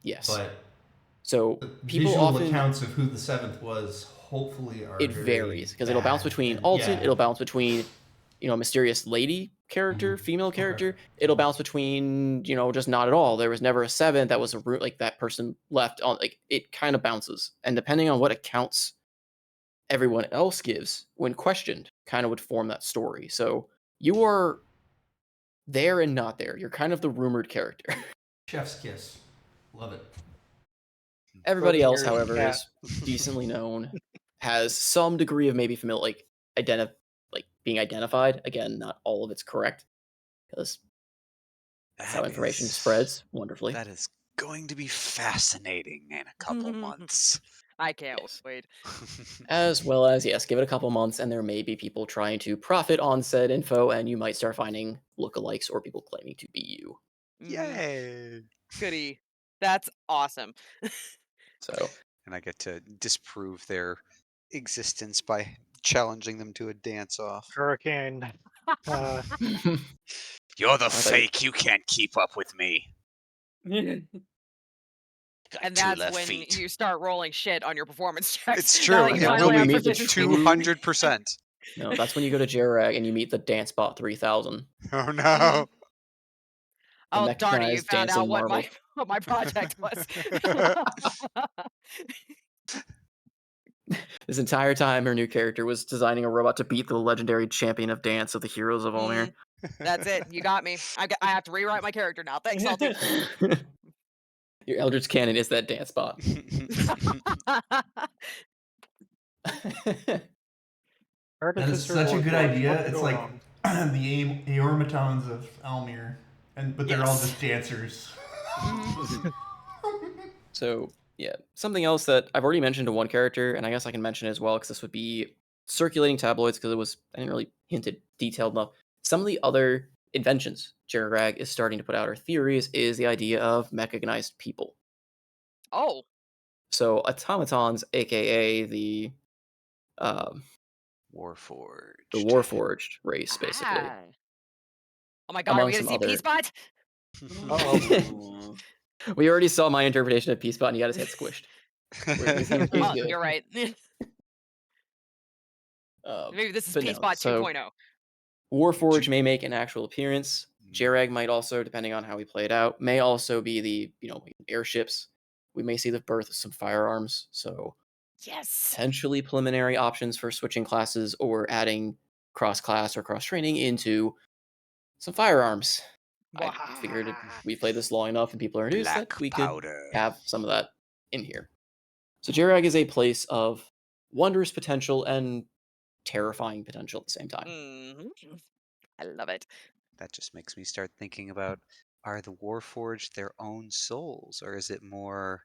Yes. but So the people visual often accounts of who the 7th was hopefully are it very varies because it'll bounce bad. between And- Alton, yeah. it'll bounce between a mysterious lady character, Mhm. female Okay. character. It'll bounce between just not at all. There was never a 7th that was a root like that person left on. Like it kind of bounces, and depending on what accounts everyone else gives when questioned, kind of would form that story. So you are there and not there. You're kind of the rumored character. Chef's kiss. Love it. Everybody else, Here's however, cat. is decently known, has some degree of maybe familiar, like being identified. Again, not all of it's correct because that's how That information is- spreads wonderfully. That is going to be fascinating in a couple months. I can't Yes. wait. As well as, yes, give it a couple months, and there may be people trying to profit on said info, and you might start finding lookalikes or people claiming to be you. Mhm. Yay! Goody. That's awesome. So, And I get to disprove their existence by challenging them to a dance-off. Hurricane. You're the thought you- fake. You can't keep up with me. Got And 2 that's left when feet. you start rolling shit on your performance checks. It's now true. that you Yeah, It that's will finally when be we have meet the proficiency. 200%. no, that's when you go to Jirag and you meet the DanceBot 3000. Oh no. The Oh, darn it, you mechanized found out dancing what marvel. what my project was. This entire time, her new character was designing a robot to beat the legendary champion of dance of the Heroes of Mir. That's it. You got me. I have to rewrite my character now. Thanks, Salty. Your Eldritch Cannon is that dance bot. That is Artificer such a War good Forge. idea. What could It's go like wrong? the Aormatons of Almir, but they're all Yes. just dancers. So, yeah, something else that I've already mentioned to one character, and I guess I can mention as well, because this would be circulating tabloids, because I didn't really hint it detailed enough. Some of the other inventions Jirag is starting to put out, or theories, is the idea of mechanized people. Oh, So, automatons, aka the Warforged. Warforged race, basically. ah. Oh my god, are Among we gonna some see other- Peacepot? Uh-oh. We already saw my interpretation of Peacepot, and he got his head squished. He's Oh, good. you're right. Maybe this is but no, Peacepot so 2.0. Warforged may make an actual appearance. Mm. Jirag might also, depending on how we play it out, may also be the airships. We may see the birth of some firearms. So Yes. potentially preliminary options for switching classes or adding cross-class or cross-training into some firearms. I figured if we play this long enough and people are introduced that Black we powder. could have some of that in here. So Jirag is a place of wondrous potential and terrifying potential at the same time. Mhm. I love it. That just makes me start thinking about, are the Warforged their own souls, or is it more,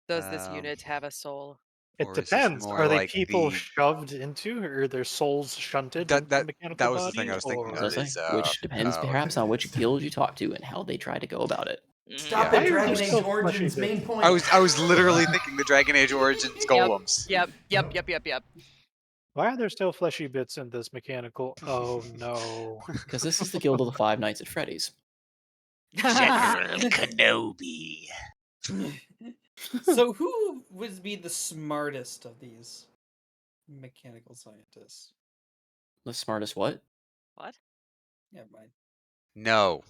Does this um, unit have a soul? It or is this depends. more Are they like people shoved into, or their souls shunted that into the that mechanical that was the thing I body, was thinking As of I or say, is which depends perhaps on which guild you talk to and how they try to go about it. Stop Yeah. it, why are there Dragon Age still fleshy Origins main bits? point. I was literally thinking the Dragon Age Origins Yep. golems. Yep. Why are there still fleshy bits in this mechanical? Oh no. Because this is the Guild of the Five Nights at Freddy's. General Kenobi. So who would be the smartest of these mechanical scientists? The smartest what? What? Never mind. No,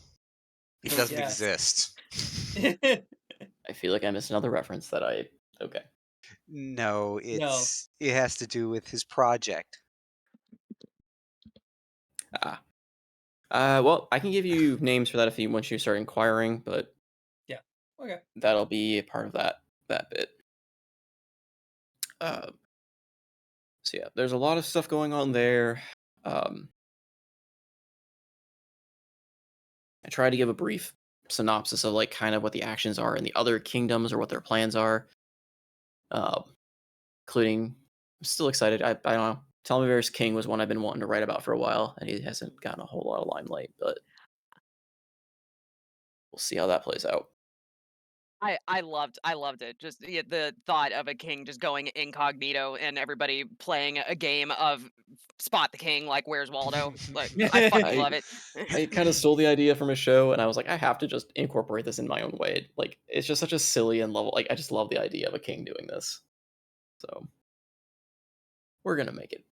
it doesn't Yeah. exist. I feel like I missed another reference that I. Okay. No, No. it has to do with his project. Ah. Well, I can give you names for that if you once you start inquiring, but Okay. that'll be a part of that bit. Uh, so yeah, there's a lot of stuff going on there. I try to give a brief synopsis of like kind of what the actions are in the other kingdoms or what their plans are. Including, I'm still excited. I don't know. Telmivir's King was one I've been wanting to write about for a while, and he hasn't gotten a whole lot of limelight, but we'll see how that plays out. I loved it. Just the thought of a king just going incognito and everybody playing a game of spot the king, like where's Waldo? Like I fucking love it. I kind of stole the idea from a show, and I was like, I have to just incorporate this in my own way. Like, it's just such a silly and level. Like, I just love the idea of a king doing this. So, we're gonna make it.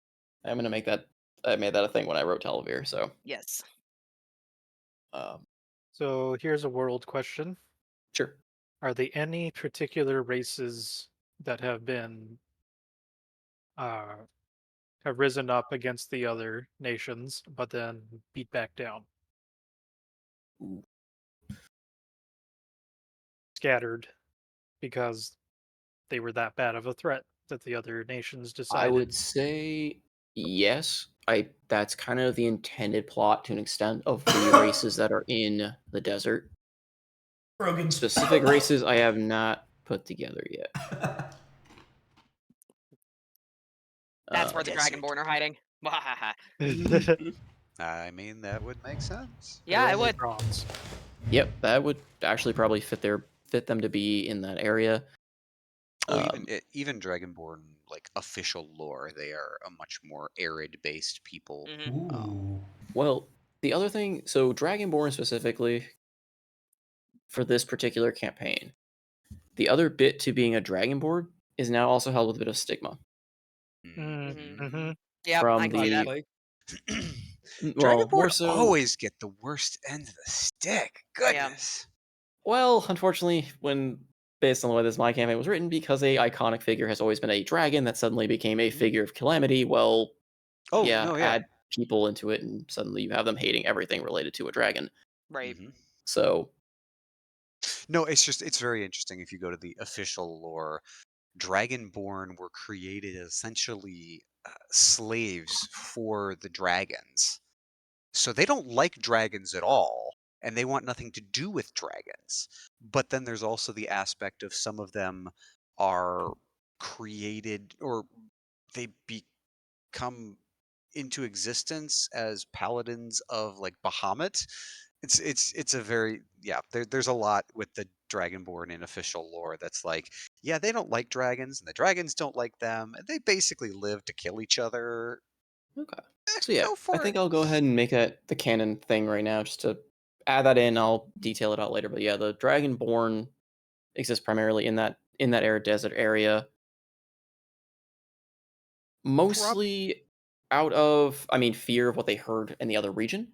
I'm gonna make that. I made that a thing when I wrote Telvir. So, Yes. So here's a world question. Sure. Are there any particular races that have been have risen up against the other nations, but then beat back down? Ooh. Scattered because they were that bad of a threat that the other nations I decided. would say yes. That's kind of the intended plot to an extent of the races that are in the desert. Rogan. Specific races I have not put together yet. That's where the Desert. Dragonborn are hiding. I mean, that would make sense. Yeah, They're I only would. bronze. Yep, that would actually probably fit them to be in that area. Well, even Dragonborn, like official lore, they are a much more arid-based people. Mhm. Ooh. Well, the other thing, so Dragonborn specifically for this particular campaign, the other bit to being a Dragonborn is now also held with a bit of stigma Mm-hmm. Yep, I from can see that. the well, Dragonborn more so. always get the worst end of the stick. Yeah. Goodness. Well, unfortunately, when based on the way this my campaign was written, because a iconic figure has always been a dragon that suddenly became a figure of calamity. Well, Oh yeah, no, yeah. add people into it, and suddenly you have them hating everything related to a dragon. Right. Mhm. So No, it's very interesting if you go to the official lore. Dragonborn were created as essentially slaves for the dragons. So they don't like dragons at all, and they want nothing to do with dragons. But then there's also the aspect of some of them are created or they become into existence as paladins of like Bahamut. It's a very there's a lot with the Dragonborn in official lore that's like, yeah, they don't like dragons and the dragons don't like them and they basically live to kill each other. okay. So yeah, Go I for think it. I'll go ahead and make that the canon thing right now, just to add that in. I'll detail it out later. But yeah, the Dragonborn exists primarily in that arid desert area, mostly out of, I mean, fear of what they heard in the other region.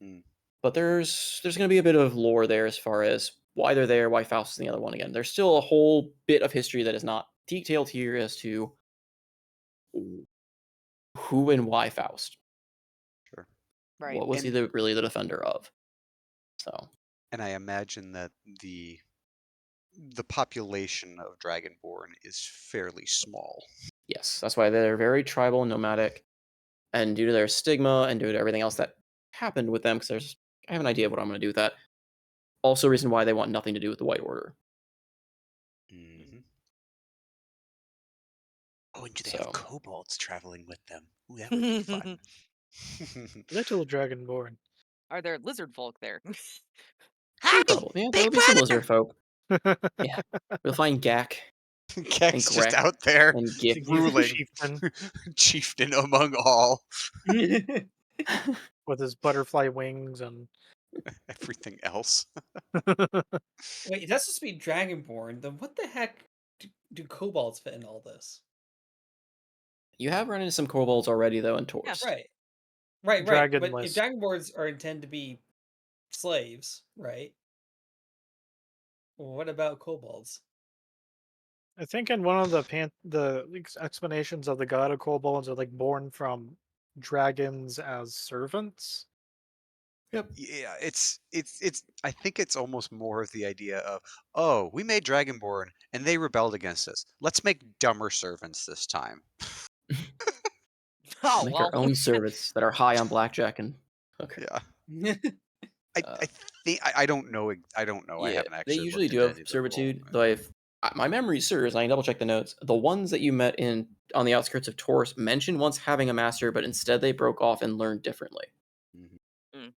Mm. But there's going to be a bit of lore there as far as why they're there, why Faust is in the other one again. There's still a whole bit of history that is not detailed here as to who and why Faust. Sure. Right. What was he really the defender of? So, And I imagine that the population of Dragonborn is fairly small. Yes, that's why they're very tribal and nomadic, and due to their stigma and due to everything else that happened with them, because I have an idea of what I'm going to do with that. Also, a reason why they want nothing to do with the White Order. Hmm. Oh, and do they have So kobolds traveling with them? Ooh, that would be fun. Little Dragonborn. Are there lizard folk there? very Howdy, probably, yeah, there big will be some brother! lizard folk. Yeah, we'll find Gak and Kek's just Grek out there and Gip. ruling, Chieftain chieftain among all. with his butterfly wings and Everything else. Wait, that's supposed to be Dragonborn. Then what the heck do kobolds fit in all this? You have run into some kobolds already, though, in Yeah. Torst. Right, right. But if dragonless. Dragonborns are intended to be slaves, right? What about kobolds? I think in one of the explanations of the god of kobolds are like born from dragons as servants. Yep. Yeah, it's I think it's almost more of the idea of, oh, we made Dragonborn and they rebelled against us. Let's make dumber servants this time. Oh Make our well. own servants that are high on blackjack and okay. Yeah. I think I don't know. I don't know. I Yeah, haven't they actually usually looked do into have any of the role. servitude, though if my memory serves, and I double check the notes, the ones that you met in on the outskirts of Taurus mentioned once having a master, but instead they broke off and learned differently. Mhm. Mm.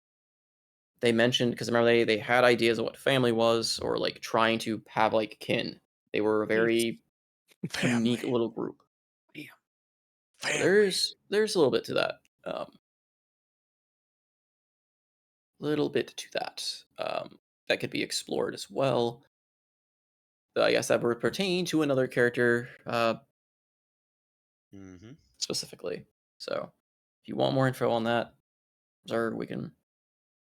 They mentioned because remember they had ideas of what family was or like trying to have like kin. They were a very unique Family, little group. So family. there's a little bit to that. Little bit to that. That could be explored as well. I guess that would pertain to another character Hmm. specifically. So if you want more info on that, Zerg, we can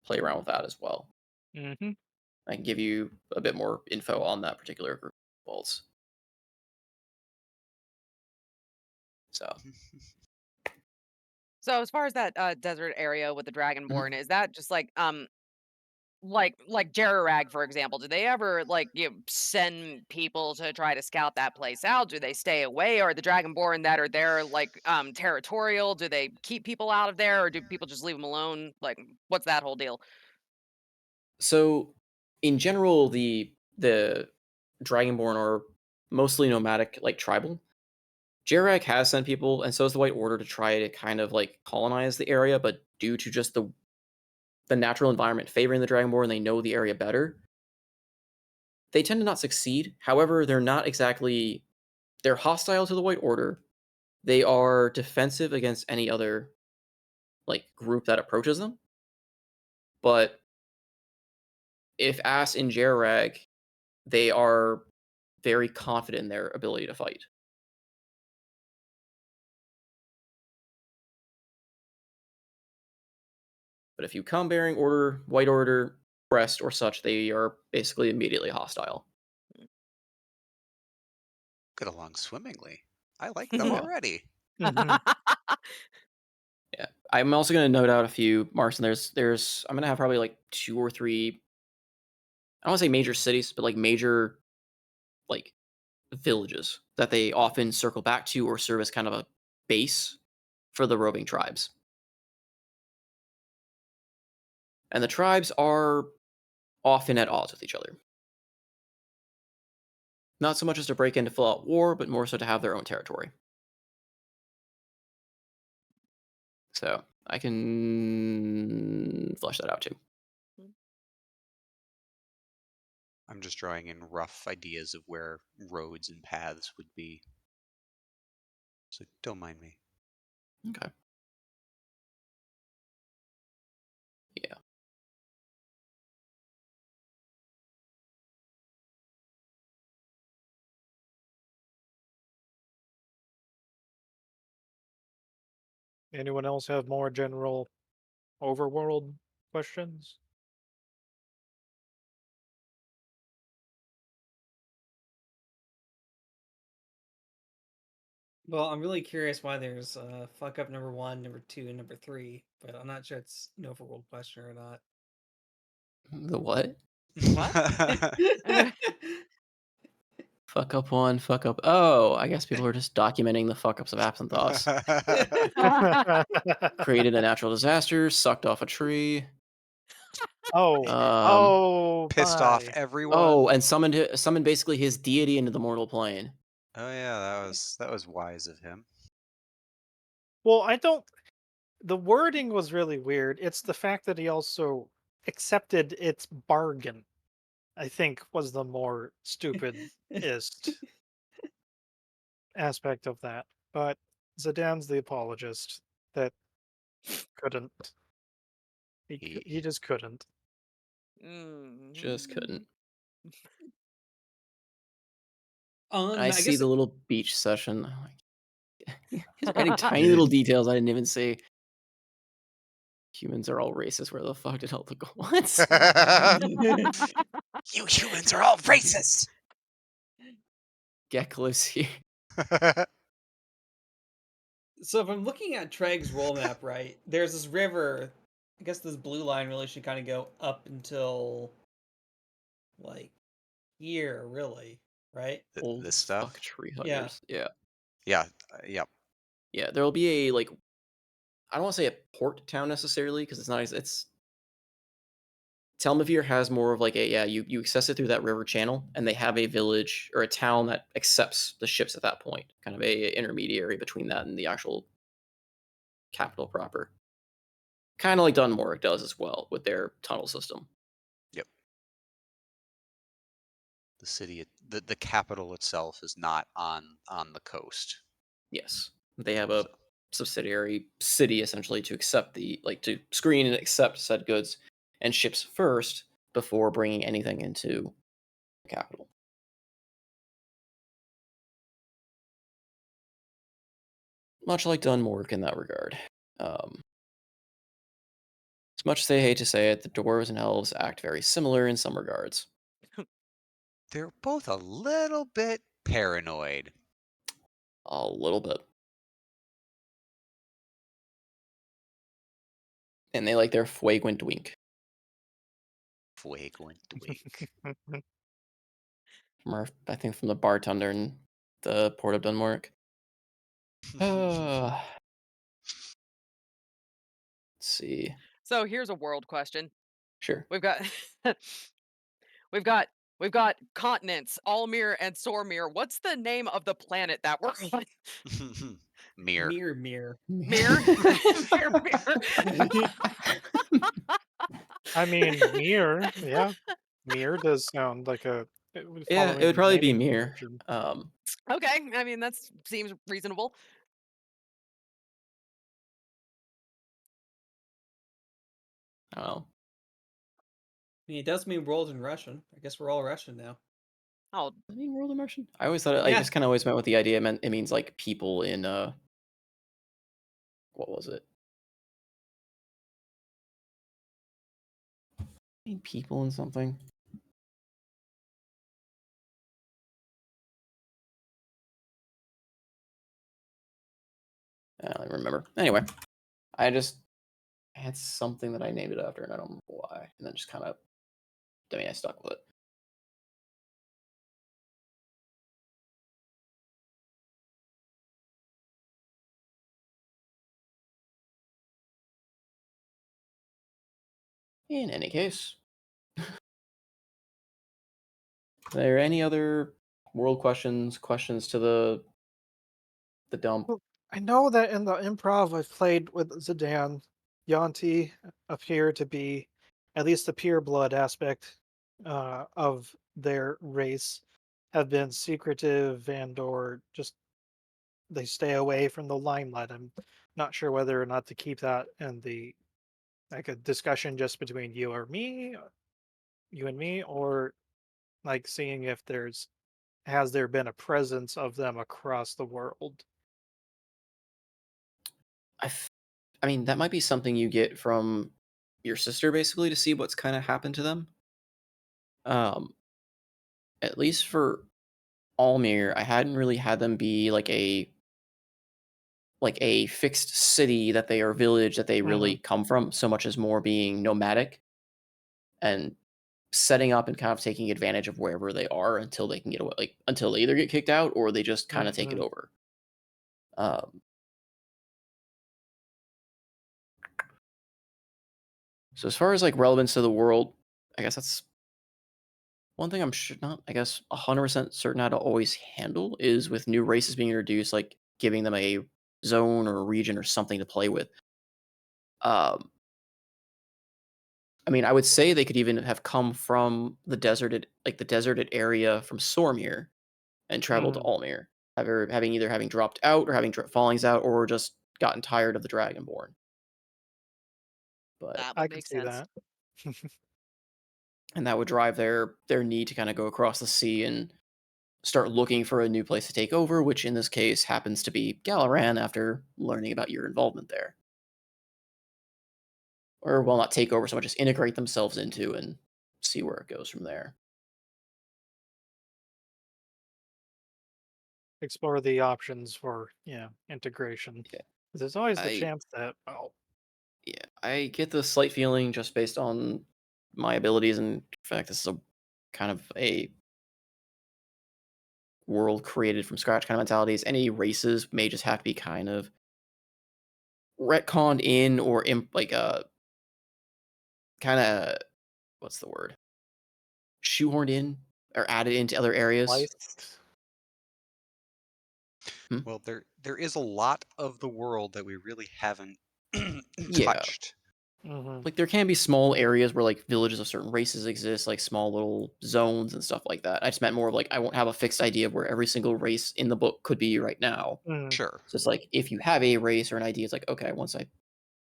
play around with that as well. Mm-hmm. I can give you a bit more info on that particular group of bolts. So So as far as that desert area with the Dragonborn, is that just like Jerarag, for example? Do they ever send people to try to scout that place out? Do they stay away? Or the Dragonborn that are there territorial? Do they keep people out of there, or do people just leave them alone? Like, what's that whole deal? So, in general, the Dragonborn are mostly nomadic, like tribal. Jarak has sent people, and so has the White Order to try to kind of like colonize the area, but due to just the natural environment favoring the Dragonborn, they know the area better. They tend to not succeed. However, they're hostile to the White Order. They are defensive against any other like group that approaches them. But if asked in Jarag, they are very confident in their ability to fight. But if you come bearing order, White Order, Breast, or such, they are basically immediately hostile. Get along swimmingly. I like them Yeah. already. Mm-hmm. Yeah. I'm also going to note out a few marks, and there's I'm going to have probably like 2 or 3. I don't want to say major cities, but like major like villages that they often circle back to or serve as kind of a base for the roving tribes. And the tribes are often at odds with each other. Not so much as to break into full out war, but more so to have their own territory. So I can flesh that out too. I'm just drawing in rough ideas of where roads and paths would be. So don't mind me. Okay. Yeah. Anyone else have more general overworld questions? Well, I'm really curious why there's fuck up number 1, number 2, and number 3, but I'm not sure it's an overworld question or not. The what? What? Fuck up one, fuck up. Oh, I guess people are just documenting the fuck ups of Absinthoths. Created a natural disaster, sucked off a tree. Oh, Um, oh Pissed off my! everyone. and summoned basically his deity into the mortal plane. Oh yeah, that was wise of him. Well, I don't. The wording was really weird. It's the fact that he also accepted its bargain. I think was the more stupidest aspect of that. But Zidane's the apologist that couldn't. He just couldn't. Just couldn't. I I see guess the little beach session. I'm like, he's writing tiny little details I didn't even see. Humans are all racist. Where the fuck did all the what? You humans are all racist. Get close here. so if I'm looking at Treg's role map, right, there's this river. I guess this blue line really should kind of go up until like here, really, right? Old This as stuff. fuck tree Yeah. huggers. Yeah. Yeah. Yep. Yeah. There will be a like. I don't want to say a port town necessarily because it's not. It's Telmavir has more of like you access it through that river channel, and they have a village or a town that accepts the ships at that point, kind of a intermediary between that and the actual capital proper. Kind of like Dunmoric does as well with their tunnel system. Yep. The city, the capital itself is not on the coast. Yes, they have a So, subsidiary city essentially to accept to screen and accept said goods and ships first before bringing anything into the capital. Much like Dunmoric in that regard. As much as they hate to say it, the dwarves and elves act very similar in some regards. they're both a little bit paranoid. A little bit. And they like their flagrant wink. Flagrant wink. I think from the bartender in the port of Dunmoric. Let's see. So here's a world question. Sure. We've got we've got we've got continents, Almir and Sormir. What's the name of the planet that we're on? Mir. Mir. Mir? Mir, Mir. I mean, Mir, yeah, Mir does sound like Yeah, it would following probably be naming Mir. convention. Okay, I mean that seems reasonable. I don't know. I mean, it does mean world in Russian. I guess we're all Russian now. Oh, Does it mean world immersion? I always thought I Yeah. just kind of always meant with the idea it means like people in what was it? Mean people in something. I don't even remember. Anyway, I had something that I named it after, and I don't know why. And then just kind of, I stuck with it. In any case, are there any other world questions to the dump? Well, I know that in the improv I've played with Zidane, Yanti appear to be at least the pure blood aspect of their race have been secretive and or just they stay away from the limelight. I'm not sure whether or not to keep that in the like a discussion just between you and me, or like seeing if has there been a presence of them across the world. I mean, that might be something you get from your sister, basically, to see what's kind of happened to them. At least for Almir, I hadn't really had them be like a fixed city that they are village that they really come from, so much as more being nomadic and setting up and kind of taking advantage of wherever they are until they can get away, like until they either get kicked out or they just kind of take it Mhm. over. Um, so as far as like relevance to the world, I guess that's one thing I'm not, I guess, 100% certain how to always handle is with new races being introduced, like giving them a zone or a region or something to play with. Um, I mean, I would say they could even have come from the deserted area from Sormir and traveled to Mhm. Almir, having either having dropped out or having fallings out, or just gotten tired of the Dragonborn. But That I would could make see sense. that. and that would drive their need to kind of go across the sea and start looking for a new place to take over, which in this case happens to be Galaran after learning about your involvement there. Or, well, not take over so much as integrate themselves into and see where it goes from there. Explore the options for, integration. Yeah. 'Cause there's always the I chance that, oh, yeah, I get the slight feeling just based on my abilities and in fact this is a kind of a world created from scratch kind of mentalities. Any races may just have to be kind of retconned in or like kind of what's the word, shoehorned in or added into other areas. spliced. Hmm? Well, there is a lot of the world that we really haven't Yeah, touched. Mhm. like there can be small areas where like villages of certain races exist, like small little zones and stuff like that. I just meant more of like I won't have a fixed idea of where every single race in the book could be right now. Mhm. Sure. So it's like if you have a race or an idea, it's like okay, once I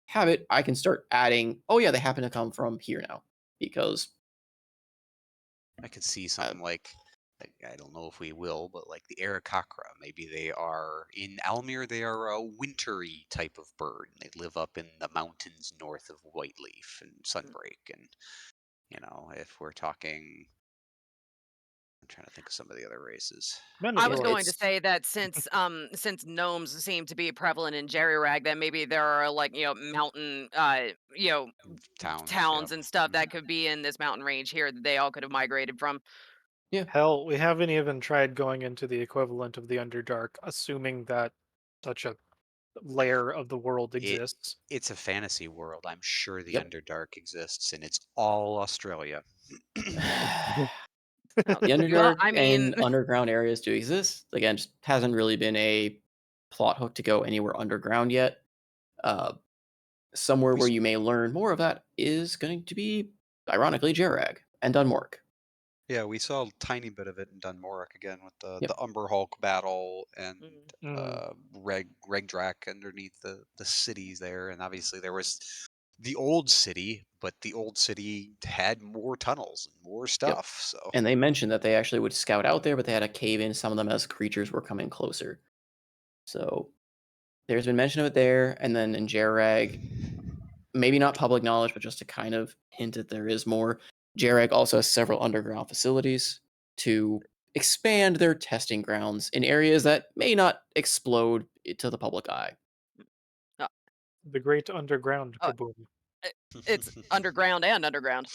have it, I can start adding. Oh yeah, they happen to come from here now because I could see uh, something like I don't know if we will, but like the Aarakocra. Maybe they are in Almir. They are a wintry type of bird, and they live up in the mountains north of Whiteleaf and Mm. Sunbreak. And if we're talking, I'm trying to think of some of the other races. I was yeah, Venator. going to it's say that since gnomes seem to be prevalent in Jerry-Rag, that maybe there are like, mountain Towns, yep. towns and stuff that could be in this mountain range here that they all could have migrated from. yeah, Hell, we haven't even tried going into the equivalent of the Underdark, assuming that such a layer of the world It exists. it's a fantasy world. I'm sure the yep. Underdark exists, and it's all Australia. Oh, The well, Underdark I mean, and underground areas do exist. Again, just hasn't really been a plot hook to go anywhere underground yet. Uh, somewhere we where you may learn more of that is going to be, ironically, Jarag and Dunmork. Yeah, we saw a tiny bit of it in Dunmorok again with Yep. the Umber Hulk battle and mm, Mhm. Regdrak underneath the cities there, and obviously there was the old city, but the old city had more tunnels and more Yep. stuff. So And they mentioned that they actually would scout out there, but they had to cave in some of them as creatures were coming closer. So there's been mention of it there, and then in Jarag, maybe not public knowledge, but just to kind of hint that there is more. Jarag also has several underground facilities to expand their testing grounds in areas that may not explode to the public eye. uh, The Great Underground uh, Kaboom. it- it's underground and underground.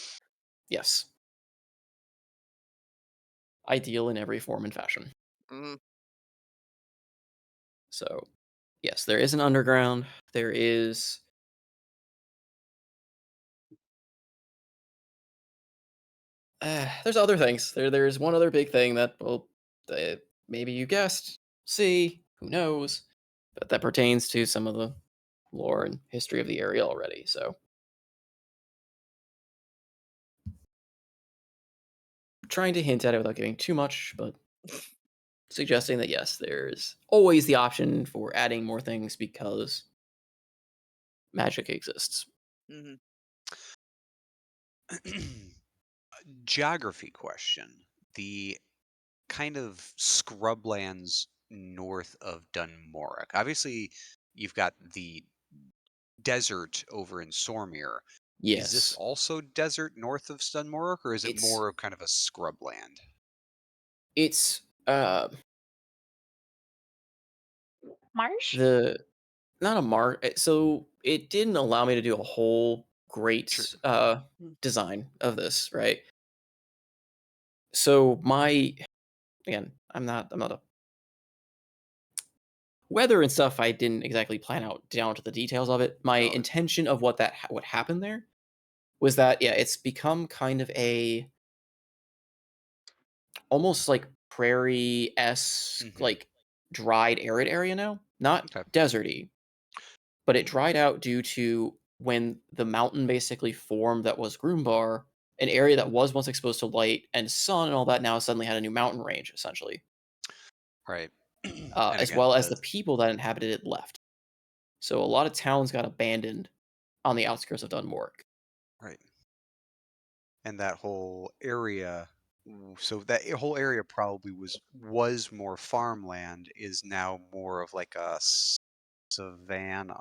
Yes, ideal in every form and fashion. Mm, So, yes, there is an underground. There is. There's other things. There's one other big thing that, well, maybe you guessed. See, who knows? But that pertains to some of the lore and history of the area already. So, trying to hint at it without giving too much, but suggesting that yes, there's always the option for adding more things because magic exists. mhm. geography question. The kind of scrublands north of Dunmorok. Obviously, you've got the desert over in Sormir. Is this Yes, also desert north of Dunmorok, or is it it's more of kind of a scrubland? it's Marsh? the not a mark. So it didn't allow me to do a whole Sure. great design of this, right? So again, I'm not a weather and stuff. I didn't exactly plan out down to the details of it. My Okay. intention of what happened there was that yeah, it's become kind of a almost like prairie esque, Mhm. like dried, arid area now. Not Okay. deserty, but it dried out due to when the mountain basically formed that was Groombar, an area that was once exposed to light and sun and all that now suddenly had a new mountain range, essentially, Right. And as again, well as the the people that inhabited it left. So a lot of towns got abandoned on the outskirts of Dunmork. right. And that whole area, so that whole area probably was more farmland, is now more of like a savanna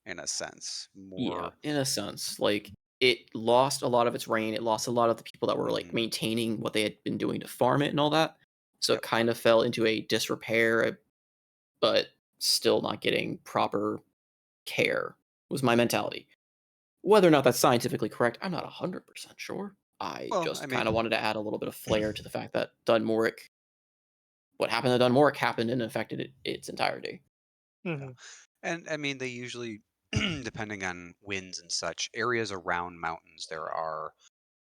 in a sense. Yeah, More. in a sense, like it lost a lot of its rain. It lost a lot of the people that were like Mhm. maintaining what they had been doing to farm it and all that. So it Yep. kind of fell into a disrepair, but still not getting proper care was my mentality. Whether or not that's scientifically correct, I'm not 100% sure. I Well, I just kind of mean, wanted to add a little bit of flair to the fact that Dunmoric, what happened to Dunmoric happened and affected its entirety. yeah. Hmm. And I mean, they usually, depending on winds and such, areas around mountains, there are,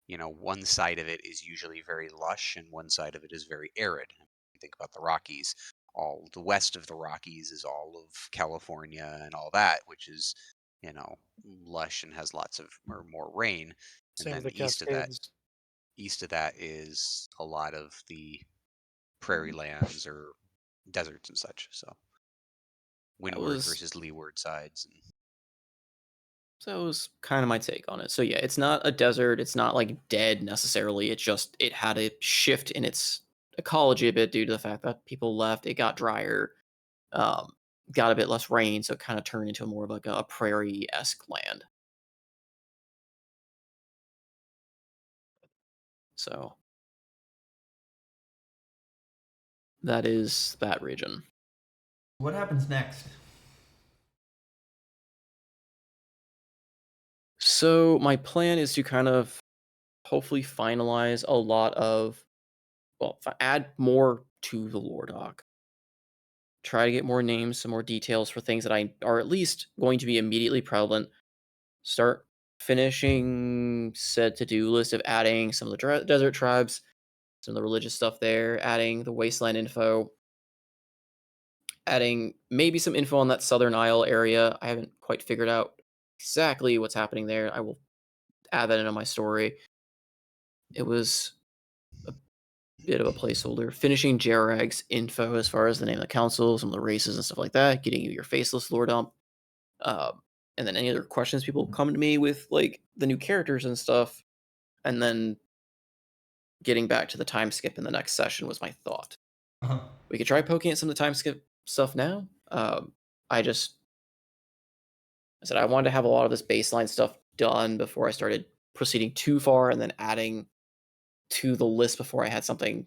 one side of it is usually very lush and one side of it is very arid. You think about the Rockies. All the west of the Rockies is all of California and all that, which is, you know, lush and has lots of or more rain. And Same with then the Cascades. east of that is a lot of the prairie lands or deserts and such. So That windward was versus leeward sides. And So that was kind of my take on it. So yeah, it's not a desert. It's not like dead necessarily. It's just it had a shift in its ecology a bit due to the fact that people left. It got drier, um, got a bit less rain, so it kind of turned into more of like a prairie esque land. So that is that region. What happens next? So my plan is to kind of hopefully finalize a lot of add more to the lore doc. Try to get more names, some more details for things that I are at least going to be immediately prevalent. Start finishing said to-do list of adding some of the desert tribes, some of the religious stuff there, adding the wasteland info, adding maybe some info on that Southern Isle area. I haven't quite figured out exactly what's happening there. I will add that into my story. It was a bit of a placeholder. Finishing Jarag's info as far as the name of the council, some of the races and stuff like that, getting you your faceless lore dump. And then any other questions people come to me with, like the new characters and stuff, and then getting back to the time skip in the next session was my thought. Uh-huh. We could try poking at some of the time skip stuff now. I just I said I wanted to have a lot of this baseline stuff done before I started proceeding too far and then adding to the list before I had something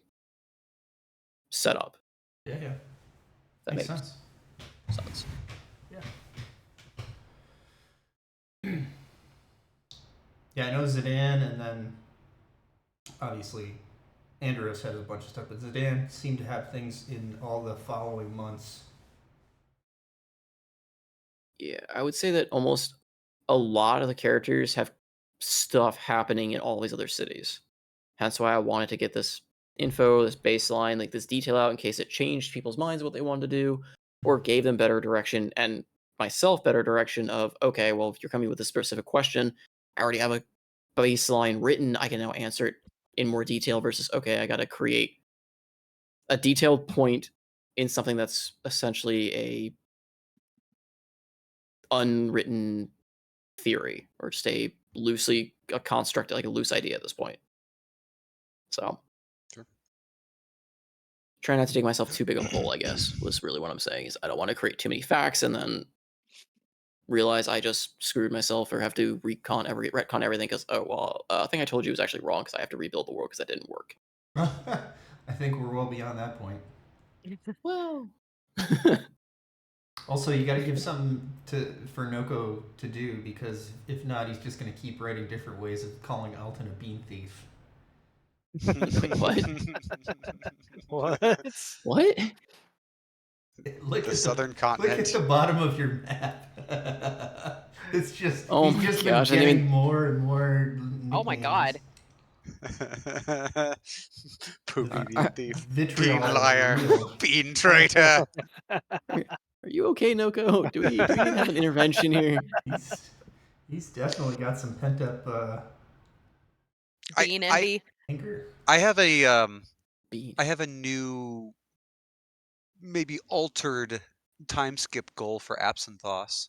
set up. Yeah, yeah. That Makes makes sense. sense. Yeah. Yeah, I know Zidane, and then obviously Andros has a bunch of stuff, but Zidane seemed to have things in all the following months. Yeah, I would say that almost a lot of the characters have stuff happening in all these other cities. That's why I wanted to get this info, this baseline, like this detail out in case it changed people's minds what they wanted to do, or gave them better direction and myself better direction of, okay, well, if you're coming with a specific question, I already have a baseline written. I can now answer it in more detail versus, okay, I got to create a detailed point in something that's essentially a unwritten theory or just a construct, like a loose idea at this point. So Sure. try not to dig myself too big of a hole, I guess, was really what I'm saying. Is I don't want to create too many facts and then realize I just screwed myself or have to retcon everything because I think I told you it was actually wrong because I have to rebuild the world because that didn't work. I think we're well beyond that point. Well, Also, you got to give something for Noko to do, because if not, he's just going to keep writing different ways of calling Alton a bean thief. Wait, what? What? What? Look The at southern Look continent. at the bottom of your map. It's just Oh he's my just gosh, I been didn't getting even- more and more nicknames. Oh my god. Poopy I- the Vitriol bean is liar, real. bean traitor. Are you okay, Noko? Do we need to have an intervention here? He's definitely got some pent up Bean envy. anger. I have a Bean. I have a new, maybe altered time skip goal for Absinthoss.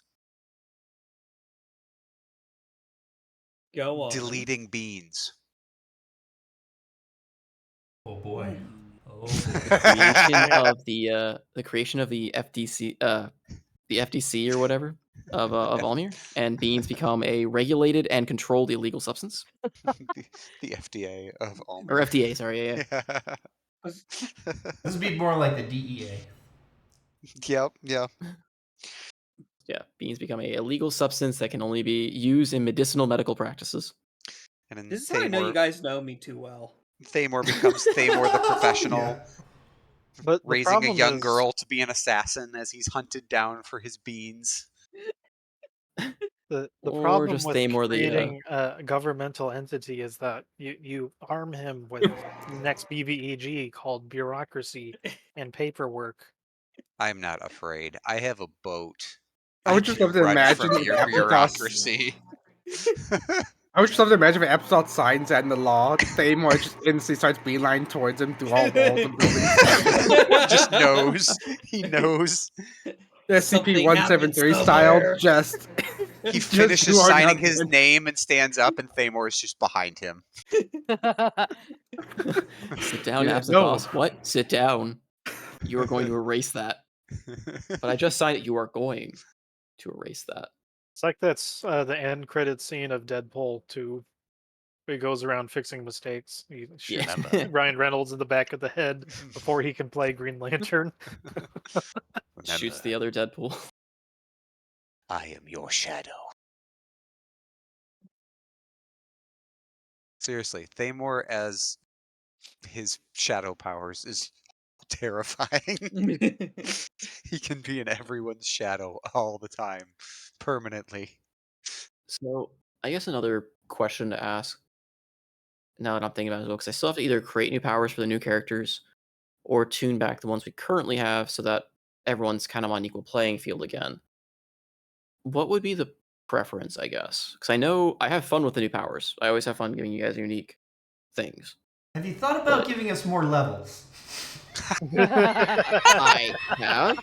Go on. Deleting beans. Oh boy. Oh The creation of the FDC or whatever of Almir, and beans become a regulated and controlled illegal substance, the FDA of Almir. or FDA. Sorry, yeah. This would be more like the DEA. Yep. Yeah, beans become a illegal substance that can only be used in medicinal medical practices. And then This is how I know you Thamor, guys know me too well. Thamor becomes Thamor the professional, Yeah. But the raising a problem young is, girl to be an assassin as he's hunted down for his beans. the Or problem just with Thamor creating a governmental entity is that you arm him with the next BBEG called bureaucracy and paperwork. I'm not afraid. I have a boat. I would just can love to run imagine from if your Applesauce- bureaucracy. I would just love to imagine if Epsilon signs that in the law, Thamor just instantly starts beeline towards him through all walls and buildings. Just knows. He knows. SCP-173 style, just He just finishes do our signing his nothing. name and stands up, and Thamor is just behind him. Sit down, Yeah, Absinthoss. no. What? Sit down. You are going to erase that. But I just signed it. You are going to erase that. It's like that's the end credit scene of Deadpool 2. He goes around fixing mistakes. He shoots Yeah. Ryan Reynolds in the back of the head before he can play Green Lantern. Shoots the other Deadpool. I am your shadow. Seriously, Thamor as his shadow powers is terrifying. He can be in everyone's shadow all the time, permanently. So I guess another question to ask, now that I'm thinking about it as well, because I still have to either create new powers for the new characters or tune back the ones we currently have so that everyone's kind of on equal playing field again. What would be the preference, I guess? Because I know I have fun with the new powers. I always have fun giving you guys unique things. Have you thought about But- giving us more levels? I have.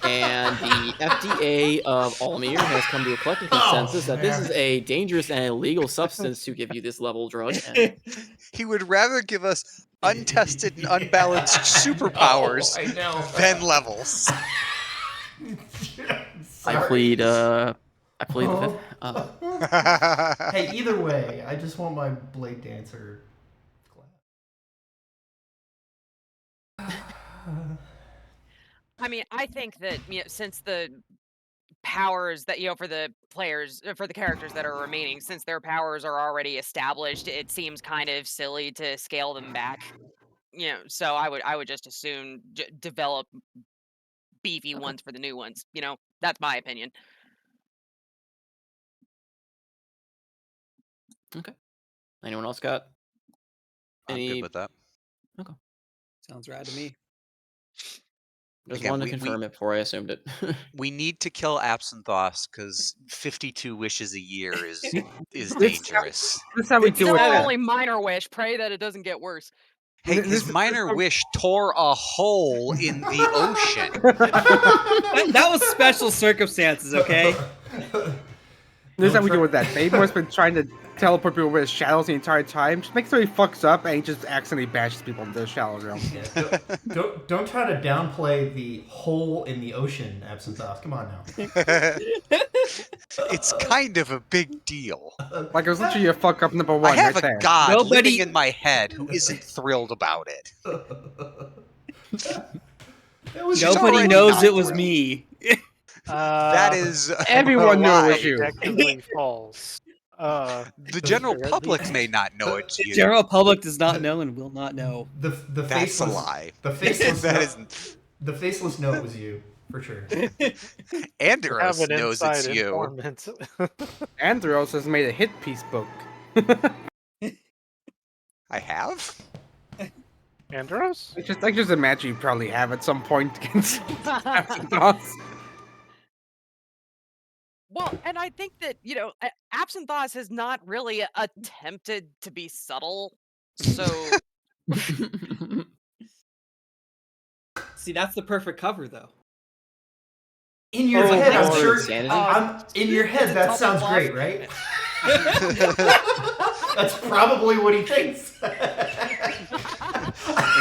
And the FDA of Almir has come to a collective consensus that this is a dangerous and illegal substance to give you this level drug. And He would rather give us untested and unbalanced superpowers I know. than levels. I plead the Oh. fifth. Hey, either way, I just want my Blade Dancer class. I mean, I think that since the powers that for the players, for the characters that are remaining, since their powers are already established, it seems kind of silly to scale them back. So I would just assume develop beefy ones for the new ones. That's my opinion. Okay. Anyone else got I'm any? good with that. Okay. Sounds rad to me. Just Again, wanted we- to confirm it before I assumed it. We need to kill Absinthoss because 52 wishes a year is This- dangerous. This is how we It's deal still with that. only minor wish. Pray that it doesn't get worse. Hey, This his is- minor wish tore a hole in the ocean. That was special circumstances, okay? This is how we deal with that. Thamor's been trying to teleport people with his shadows the entire time. Just make sure he fucks up and he just accidentally bashes people into the shadow realm. Yeah, don't try to downplay the hole in the ocean, Absinthoss. Come on now. It's kind of a big deal. Like it was literally a fuck up number I one have right a there. god Nobody- living in my head who isn't thrilled about it. She's Nobody already knows not it was thrilled. me. That is Everyone a knew it was lie. you. Technically false. The general or at public least- may not know it's The you. general public does not know and will not know. The That's a faceless lie. the faceless That note, is the faceless note was you for sure. have Andros an knows inside it's you. informant. Andros has made a hit piece book. I have? Andros? I just imagine you probably have at some point against Absent Thoughts. Well, and I think that, Absent Thoughts has not really attempted to be subtle. So, See, that's the perfect cover, though. In your Oh, head, I'm Lord. sure. Insanity? I'm in your it's head. a That double sounds loss great, right? commitment. That's probably what he thinks. In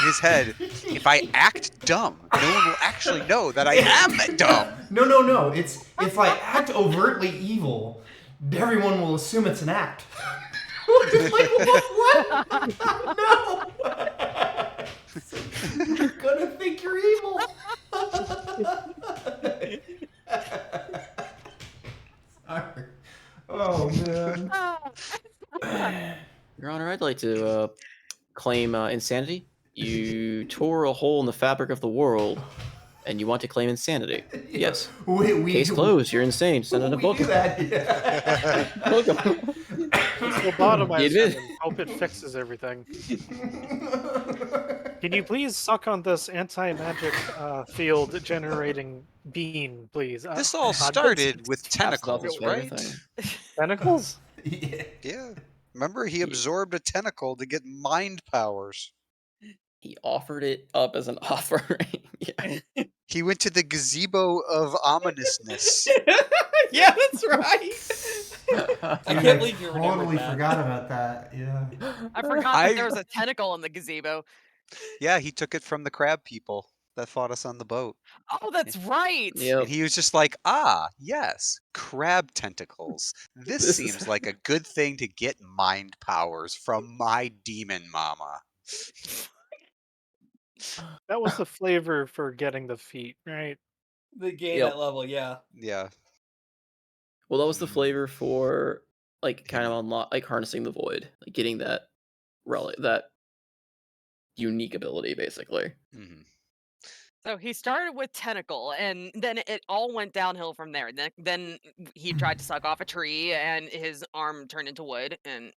his head, if I act dumb, no one will actually know that I am dumb. No. It's if I act overtly evil, everyone will assume it's an act. Like, what? No. You're gonna think you're evil. Sorry. Oh man. Your Honor, I'd like to claim insanity. You tore a hole in the fabric of the world, and you want to claim insanity. Yes. We Case closed. You're insane. Send in a We book. do that. Yeah. Welcome. Lobotomize You him admit- and hope it fixes everything. Can you please suck on this anti-magic field generating bean, please? This all I've been- started with Absent Thoughts' tentacles, favorite right? thing. Tentacles? Yeah. Yeah. Remember, he absorbed a tentacle to get mind powers. He offered it up as an offering. Yeah. He went to the gazebo of ominousness. Yeah, that's right. I Dude, can't believe you remembered totally that. forgot about that. Yeah. I forgot that there was a tentacle in the gazebo. Yeah, he took it from the crab people that fought us on the boat. Oh, that's right. Yep. And he was just like, ah, yes, crab tentacles. This This seems is- like a good thing to get mind powers from my demon mama. That was the flavor for getting the feet, right? The game Yep. that level, yeah. Yeah. Well, that was the Mm. flavor for kind of unlock harnessing the void, getting that that unique ability, basically. Mhm. So he started with tentacle, and then it all went downhill from there. Then he tried to suck off a tree, and his arm turned into wood. And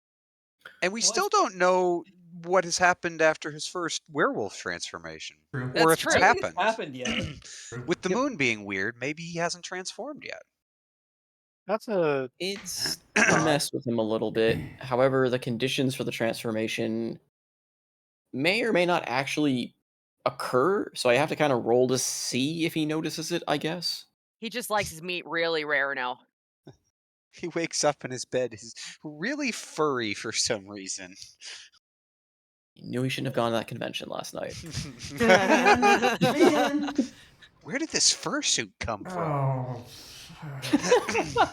And we Well, still don't know what has happened after his first werewolf transformation. True. Or That's if true. it's I don't think happened. it's happened yet. With the Yep. moon being weird, maybe he hasn't transformed yet. That's a It's messed with him a little bit. However, the conditions for the transformation may or may not actually occur, so I have to kind of roll to see if he notices it, I guess. he just likes his meat really rare now. He wakes up in his bed. He's really furry for some reason. He knew he shouldn't have gone to that convention last night. Man. Where did this fursuit come from? Oh.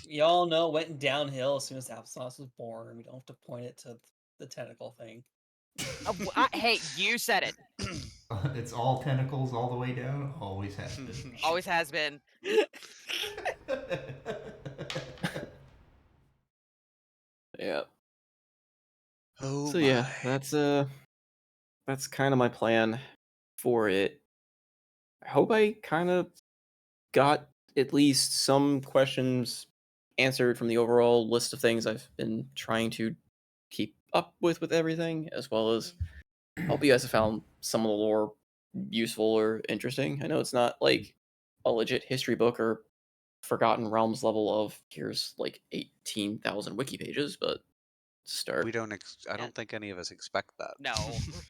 Y'all know it went downhill as soon as Applesauce was born. We don't have to point it to the tentacle thing. Hey, you said it. It's all tentacles all the way down. Always has been. Always has been. Yeah. Oh So yeah, my. that's kind of my plan for it. I hope I kind of got at least some questions answered from the overall list of things I've been trying to keep up with everything, as well as hope you guys have found some of the lore useful or interesting. I know it's not like a legit history book or Forgotten Realms level of here's 18,000 wiki pages, but start. We don't. I don't think any of us expect that. No,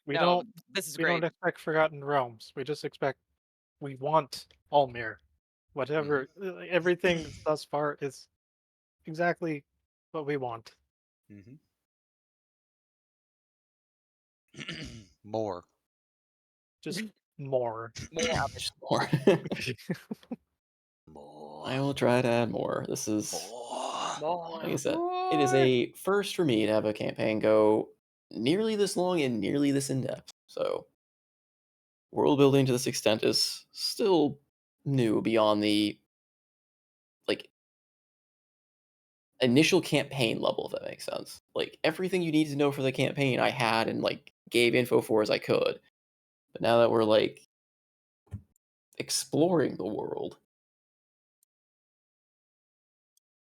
we no, don't this is we great. don't expect Forgotten Realms. We just expect we want Almir. Whatever everything thus far is exactly what we want. Mm-hmm. More. Just more. More. Just more. More. I will try to add more. This is, More. like I said, it is a first for me to have a campaign go nearly this long and nearly this in depth. So, world building to this extent is still new beyond the initial campaign level, if that makes sense. Like everything you need to know for the campaign, I had and like gave info for as I could. But now that we're like exploring the world,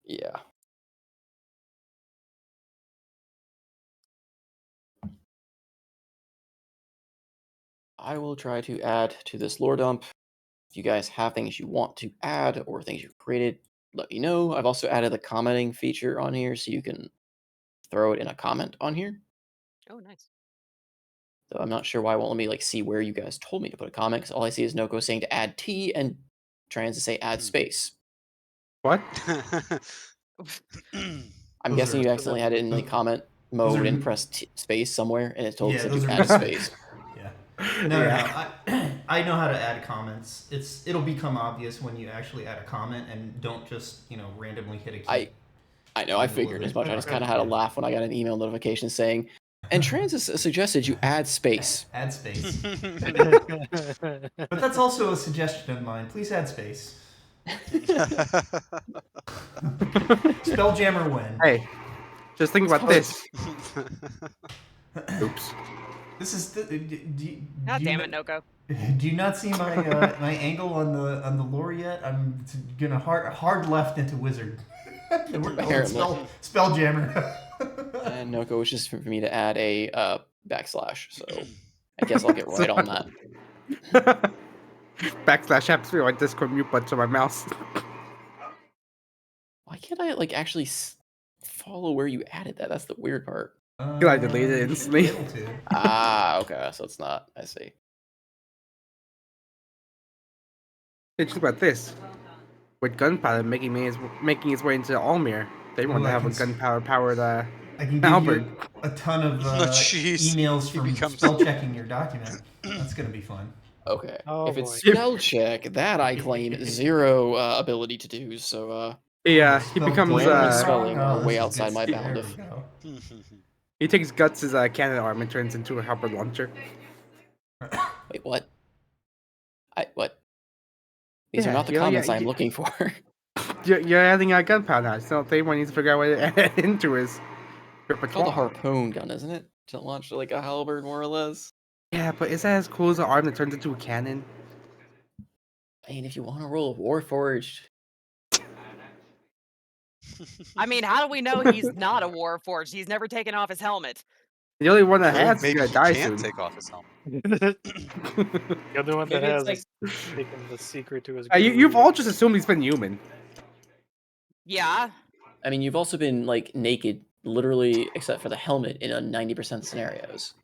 yeah. I will try to add to this lore dump. If you guys have things you want to add or things you've created, let me know. I've also added the commenting feature on here so you can throw it in a comment on here. Oh, nice. So I'm not sure why it won't let me like see where you guys told me to put a comment, because all I see is Noko saying to add T and trans to say add space. What? I'm guessing you accidentally had it in the comment mode and pressed space somewhere, and it told us those to are add a space. Yeah. No. I know how to add comments. It'll become obvious when you actually add a comment and don't just randomly hit a key. I know, I figured as much. I just kind of had a laugh when I got an email notification saying, and Trans has suggested you add space. Add space. But that's also a suggestion of mine. Please add space. Spelljammer win. Hey, just think about this. Oops. This is God damn it, Noko. Do you not see my my angle on the lore yet? I'm gonna hard left into wizard. We're going Spelljammer. And Noko wishes for me to add a backslash, so I guess I'll get right on that. Backslash happens to be my Discord mute button on my mouse. Why can't I like actually follow where you added that? That's the weird part. I deleted it instantly. Okay, so it's not. I see. Hey, think about this. With gunpowder making its way into Almir, they want to have a gunpowder powered I can give Albert. you a ton of emails from spell checking your document. That's gonna be fun. Okay. Oh, if it's boy. spell check, that I claim 0 ability to do. So Yeah, he becomes grammar and spelling are way outside my bound of. he takes Guts' cannon arm and turns into a halberd launcher. Wait, what? What? These are not the comments I'm looking for. You're adding a gunpowder now, so they want you to figure out what to add into his repertoire. It's called a harpoon gun, isn't it? To launch like a halberd, more or less. Yeah, but is that as cool as an arm that turns into a cannon? I mean, if you want to roll a Warforged. I mean, how do we know he's not a Warforged? He's never taken off his helmet. The only one that Well, has is maybe gonna he die can't soon. take off his helmet. The other one that Maybe it's has is taking the secret to his. You've all just assumed he's been human. Yeah. I mean, you've also been like naked, literally, except for the helmet, in a 90% scenarios.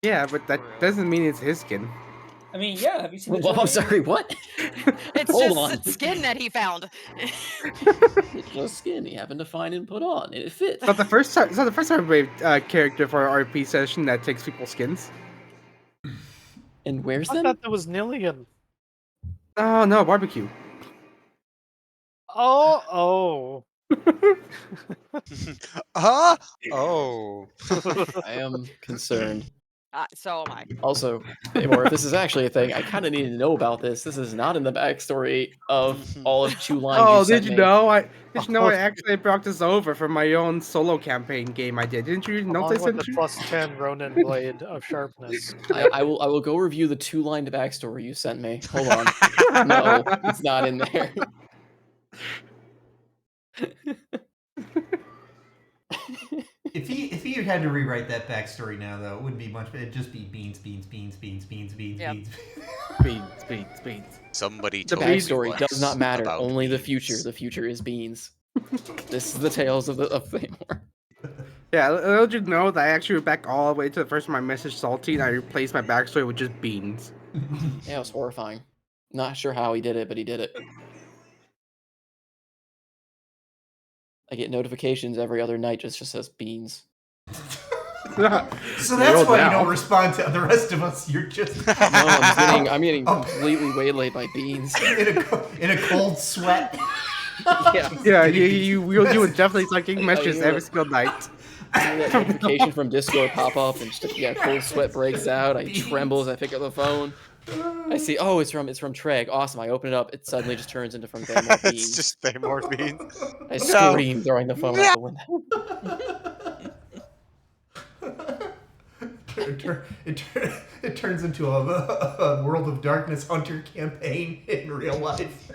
Yeah, but that doesn't mean it's his skin. I mean, yeah. Have you seen the Well, I'm sorry, what? It's Hold just on. skin that he found. It's just skin he happened to find and put on, and it fits. It's not the first time. It's not the first time we have a character for our RP session that takes people's skins. And where's I them? thought that was Nillian. Oh no, barbecue. Oh. Oh. I am concerned. So am I. Also, Amor, if this is actually a thing, I kind of need to know about this. This is not in the backstory of all of 2 lines. Oh, you sent did you me. know? I actually brought this over from my own solo campaign game I did. Didn't you Along notice with the it? +10 Ronin blade of sharpness. I will go review the 2-line backstory you sent me. Hold on. No, it's not in there. If he had to rewrite that backstory now, though, it wouldn't be much. It'd just be beans. Yep. Beans. Somebody The told backstory us does not matter. about Only the beans. future. The future is beans. This is the tales of Amor. Yeah, I'll let you know that I actually went back all the way to the first time I messaged Salty and I replaced my backstory with just beans. Yeah, it was horrifying. Not sure how he did it, but he did it. I get notifications every other night just says beans. So that's why you don't respond to the rest of us. You're just No, I'm getting completely waylaid by beans. in a cold sweat. Yeah, you would definitely start getting messages hear every it. single night. I see that notification from Discord pop up and just, cold sweat breaks out. I tremble as I pick up the phone. I see. Oh, it's from Treg. Awesome. I open it up. It suddenly just turns into from Thamor It's beans. just Thamor beans. I No. scream, throwing the phone No. out the window. It turns into a World of Darkness Hunter campaign in real life.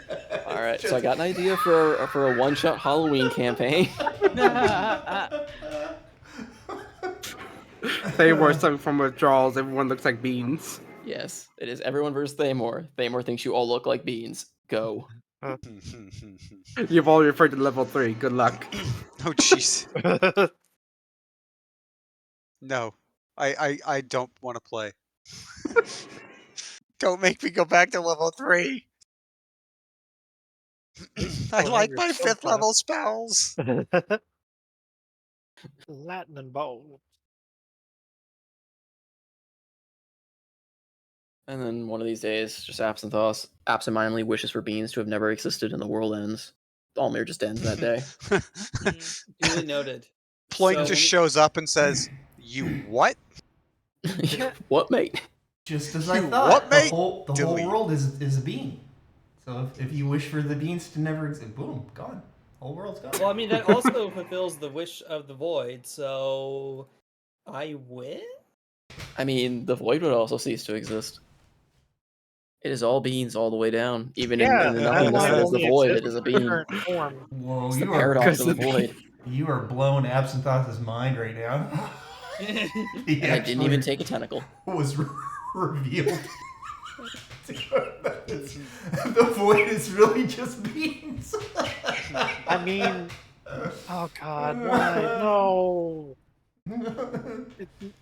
All right, so I got an idea for a one-shot Halloween campaign. Thamor suffering from withdrawals. Everyone looks like beans. Yes, it is everyone versus Thamor. Thamor thinks you all look like beans. Go. You've all referred to level 3. Good luck. Oh jeez. No. I don't want to play. Don't make me go back to level 3. I Oh, like you're my so 5th fun. level spells. Latin and bowl. And then one of these days, just absentmindedly wishes for beans to have never existed and the world ends. Almir just ends that day. Duly noted. Ploink So just when- shows up and says, "You what?" What, mate? Just as I You thought, what, the mate? whole Delete. world is a bean. So if you wish for the beans to never exist, boom, gone. Whole world's gone. Well, I mean, that also fulfills the wish of the void, so I win? I mean, the void would also cease to exist. It is all beans all the way down. Even in the nothingness that is the void, it is a bean. Whoa, It's the you are paradox of the void. you are blowing Absinthoth's mind right now. He And I didn't actually even take a tentacle. was revealed. The void is really just beans. I mean, oh god, why? No.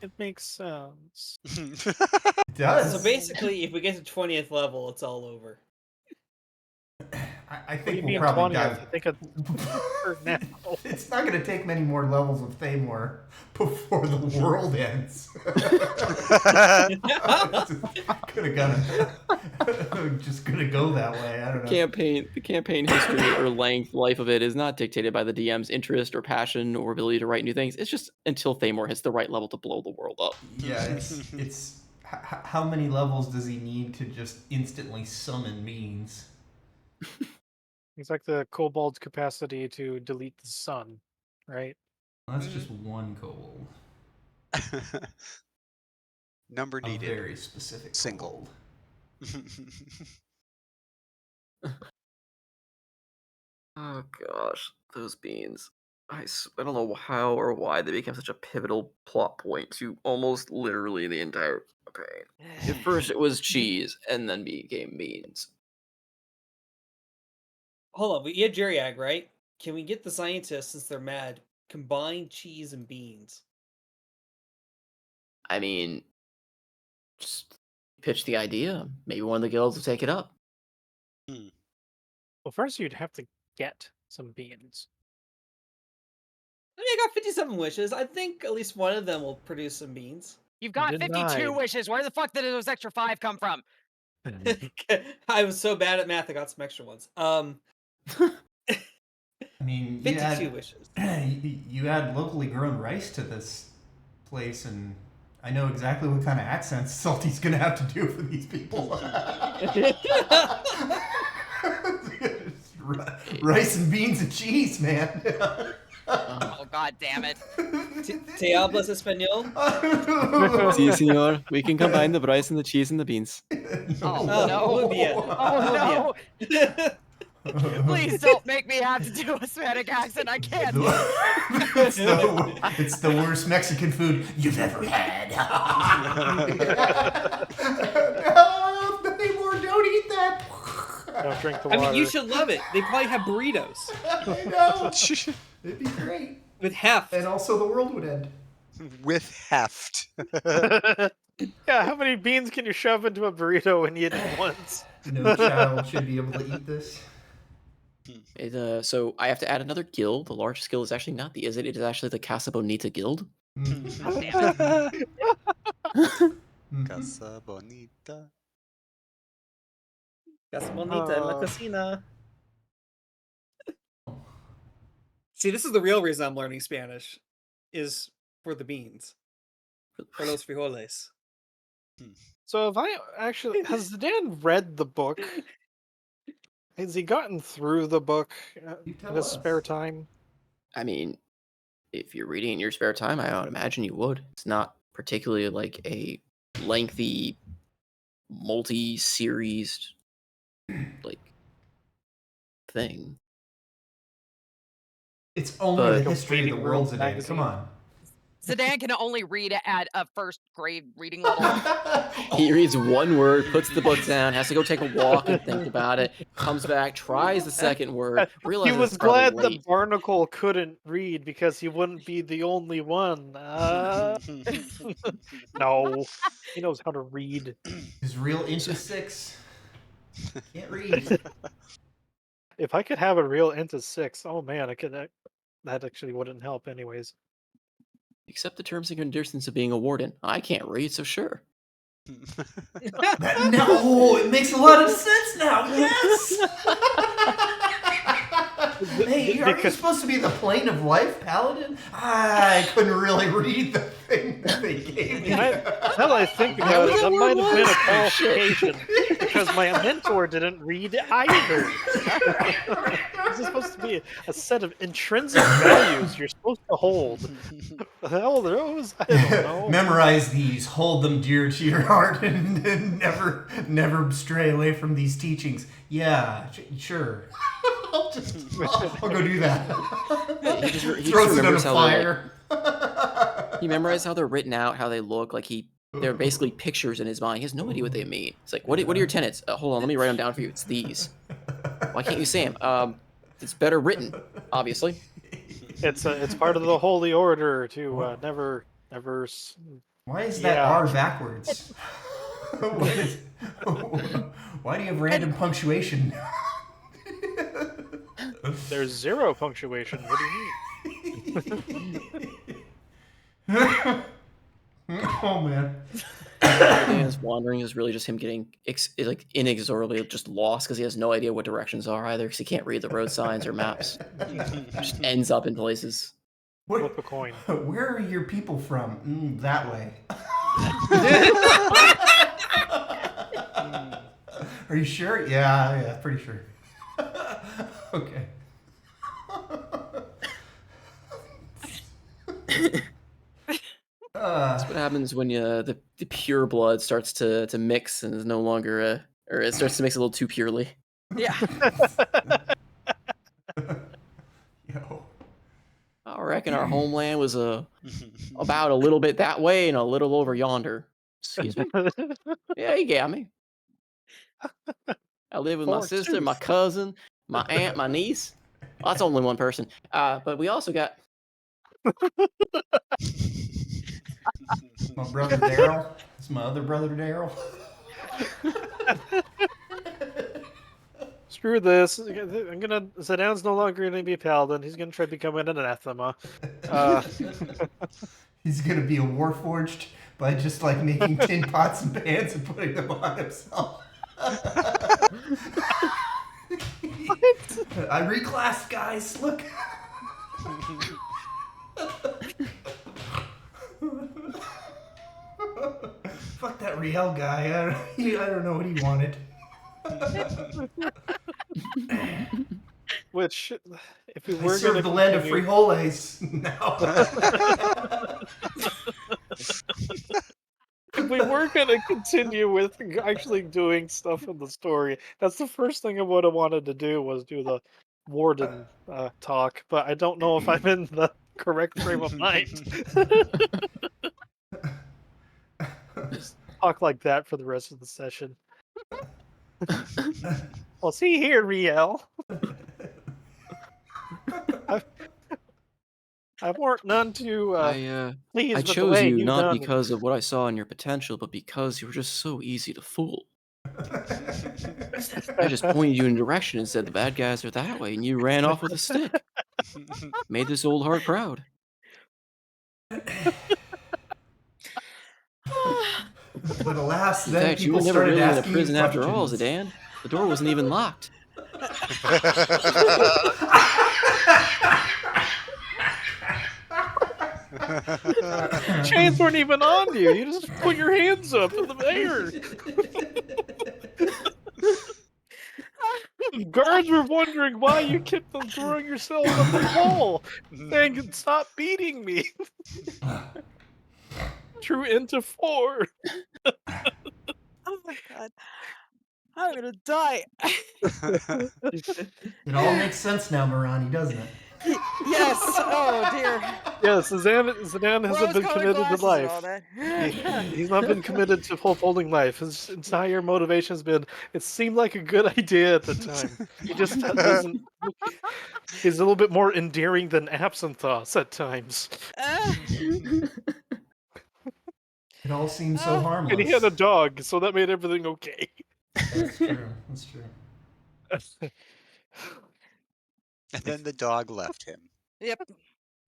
It makes sense. It does. So basically, if we get to 20th level, it's all over. I What do think you we'll mean probably 20th? dive. I think it's now. It's not going to take many more levels of Thamor before the world ends. Just gonna go that way. I don't know. The campaign history or length, life of it is not dictated by the DM's interest or passion or ability to write new things. It's just until Thamor hits the right level to blow the world up. Yeah, it's how many levels does he need to just instantly summon beans? It's like the kobold's capacity to delete the sun, right? Well, that's just one kobold. Number A needed. very specific Single. kobold. Oh gosh, those beans. I don't know how or why they became such a pivotal plot point to almost literally the entire campaign. At first it was cheese, and then became beans. Hold on, we had Geriag, right? Can we get the scientists, since they're mad, combine cheese and beans? I mean, just pitch the idea. Maybe one of the guilds will take it up. Well, first you'd have to get some beans. I mean, I got 57 wishes. I think at least one of them will produce some beans. You've got 52 Denied. wishes. Where the fuck did those extra 5 come from? I was so bad at math, I got some extra ones. I mean, 52 wishes. You add locally grown rice to this place, and I know exactly what kind of accents Salty's gonna have to do for these people. Rice and beans and cheese, man. Oh god damn it. Te hablas español? Si, senor. We can combine the rice and the cheese and the beans. Oh no. muy bien. Oh Muy no. Please don't make me have to do a Hispanic accent. I can't. It's the worst Mexican food you've ever had. No, Thamor, don't eat that. Don't drink the I water. mean, you should love it. They probably have burritos I know. It'd be great. with heft. And also the world would end. With heft. Yeah, how many beans can you shove into a burrito and eat at once? No child should be able to eat this. So I have to add another guild. The largest guild is actually not the Izzet. It is actually the Casa Bonita Guild. Casa Bonita. Casa bonita en la cocina. See, this is the real reason I'm learning Spanish, is for the beans. For los frijoles. So if I actually has Dan read the book? Has he gotten through the book You in tell his us. spare time? I mean, if you're reading in your spare time, I would imagine you would. It's not particularly like a lengthy, multi-series like thing. It's only the But history of the Reading world, Room Zidane. magazine. Come on. Zidane can only read at a first grade reading level. he reads one word, puts the book down, has to go take a walk and think about it, comes back, tries the second word, He realizes was it's probably glad late. that Barnacle couldn't read because he wouldn't be the only one. No, he knows how to read. He's real into 6. Can't read. If I could have a real into 6, oh man, I could. That actually wouldn't help, anyways. Accept the terms and conditions of being a warden. I can't read, so sure. No, it makes a lot of sense now. Yes. Hey, are you supposed to be the plane of life paladin? I couldn't really read the thing that they gave me. Now that I think about it, that might have been a qualification because my mentor didn't read either. This is supposed to be a set of intrinsic values you're supposed to hold. The hell are those? I don't know. Memorize these, hold them dear to your heart, and never stray away from these teachings. Yeah, sure. I'll go do that. He just Throws it on a remembers how fire. he memorized how they're written out, how they look. Like they're basically pictures in his mind. He has no idea what they mean. It's like, what are your tenets? Hold on, let me write them down for you. It's these. Why can't you say them? It's better written, obviously. It's part of the holy order to never. Why is that R backwards? Why do you have random punctuation? There's 0 punctuation. What do you mean? Oh man. Dan's wandering is really just him getting like inexorably just lost because he has no idea what directions are either because he can't read the road signs or maps. Just ends up in places. Flip a coin. Where are your people from? That way. Are you sure? Yeah, pretty sure. Okay. That's what happens when the pure blood starts to mix and is no longer or it starts to mix a little too purely. Yeah. Yo. I reckon our homeland was about a little bit that way and a little over yonder. Excuse me. Yeah, you got me. I live with my sister, my cousin, my aunt, my niece. Well, that's only one person. But we also got My brother Daryl. It's my other brother Daryl. Screw this. Zidane's no longer gonna be a paladin. He's gonna try becoming an anathema. He's gonna be a warforged by just like making tin pots and pans and putting them on himself. I reclassed, guys. Look. Fuck that Riel guy. I don't know what he wanted. Which, if we I were serve gonna the land of continue- frijoles now. if we were gonna continue with actually doing stuff in the story, that's the first thing I would have wanted to do was do the warden talk. But I don't know if I'm in the correct frame of mind. Just talk like that for the rest of the session. Well, see here, Riel. I weren't none too pleased I with the chose way you not done. because of what I saw in your potential, but because you were just so easy to fool. I just pointed you in a direction and said the bad guys are that way, and you ran off with a stick. Made this old heart proud. But alas, In then fact, you people were never started really in a asking prison you after all, questions. Zidane. The door wasn't even locked. Chains weren't even on you. You just put your hands up in the air. Guards were wondering why you kept on throwing yourself on the wall, saying, "Stop beating me." True into 4. Oh my god. I'm gonna die. It all makes sense now, Marani, doesn't it? Yes. Oh dear. Yes, Zidane hasn't been Rose-colored committed to glasses and all life. that. He's not been committed to holding life. His entire motivation has been, it seemed like a good idea at the time. He just doesn't. He's a little bit more endearing than Absinthoth at times. It all seems so Oh. harmless. And he had a dog, so that made everything okay. That's true. That's true. And then the dog left him. Yep.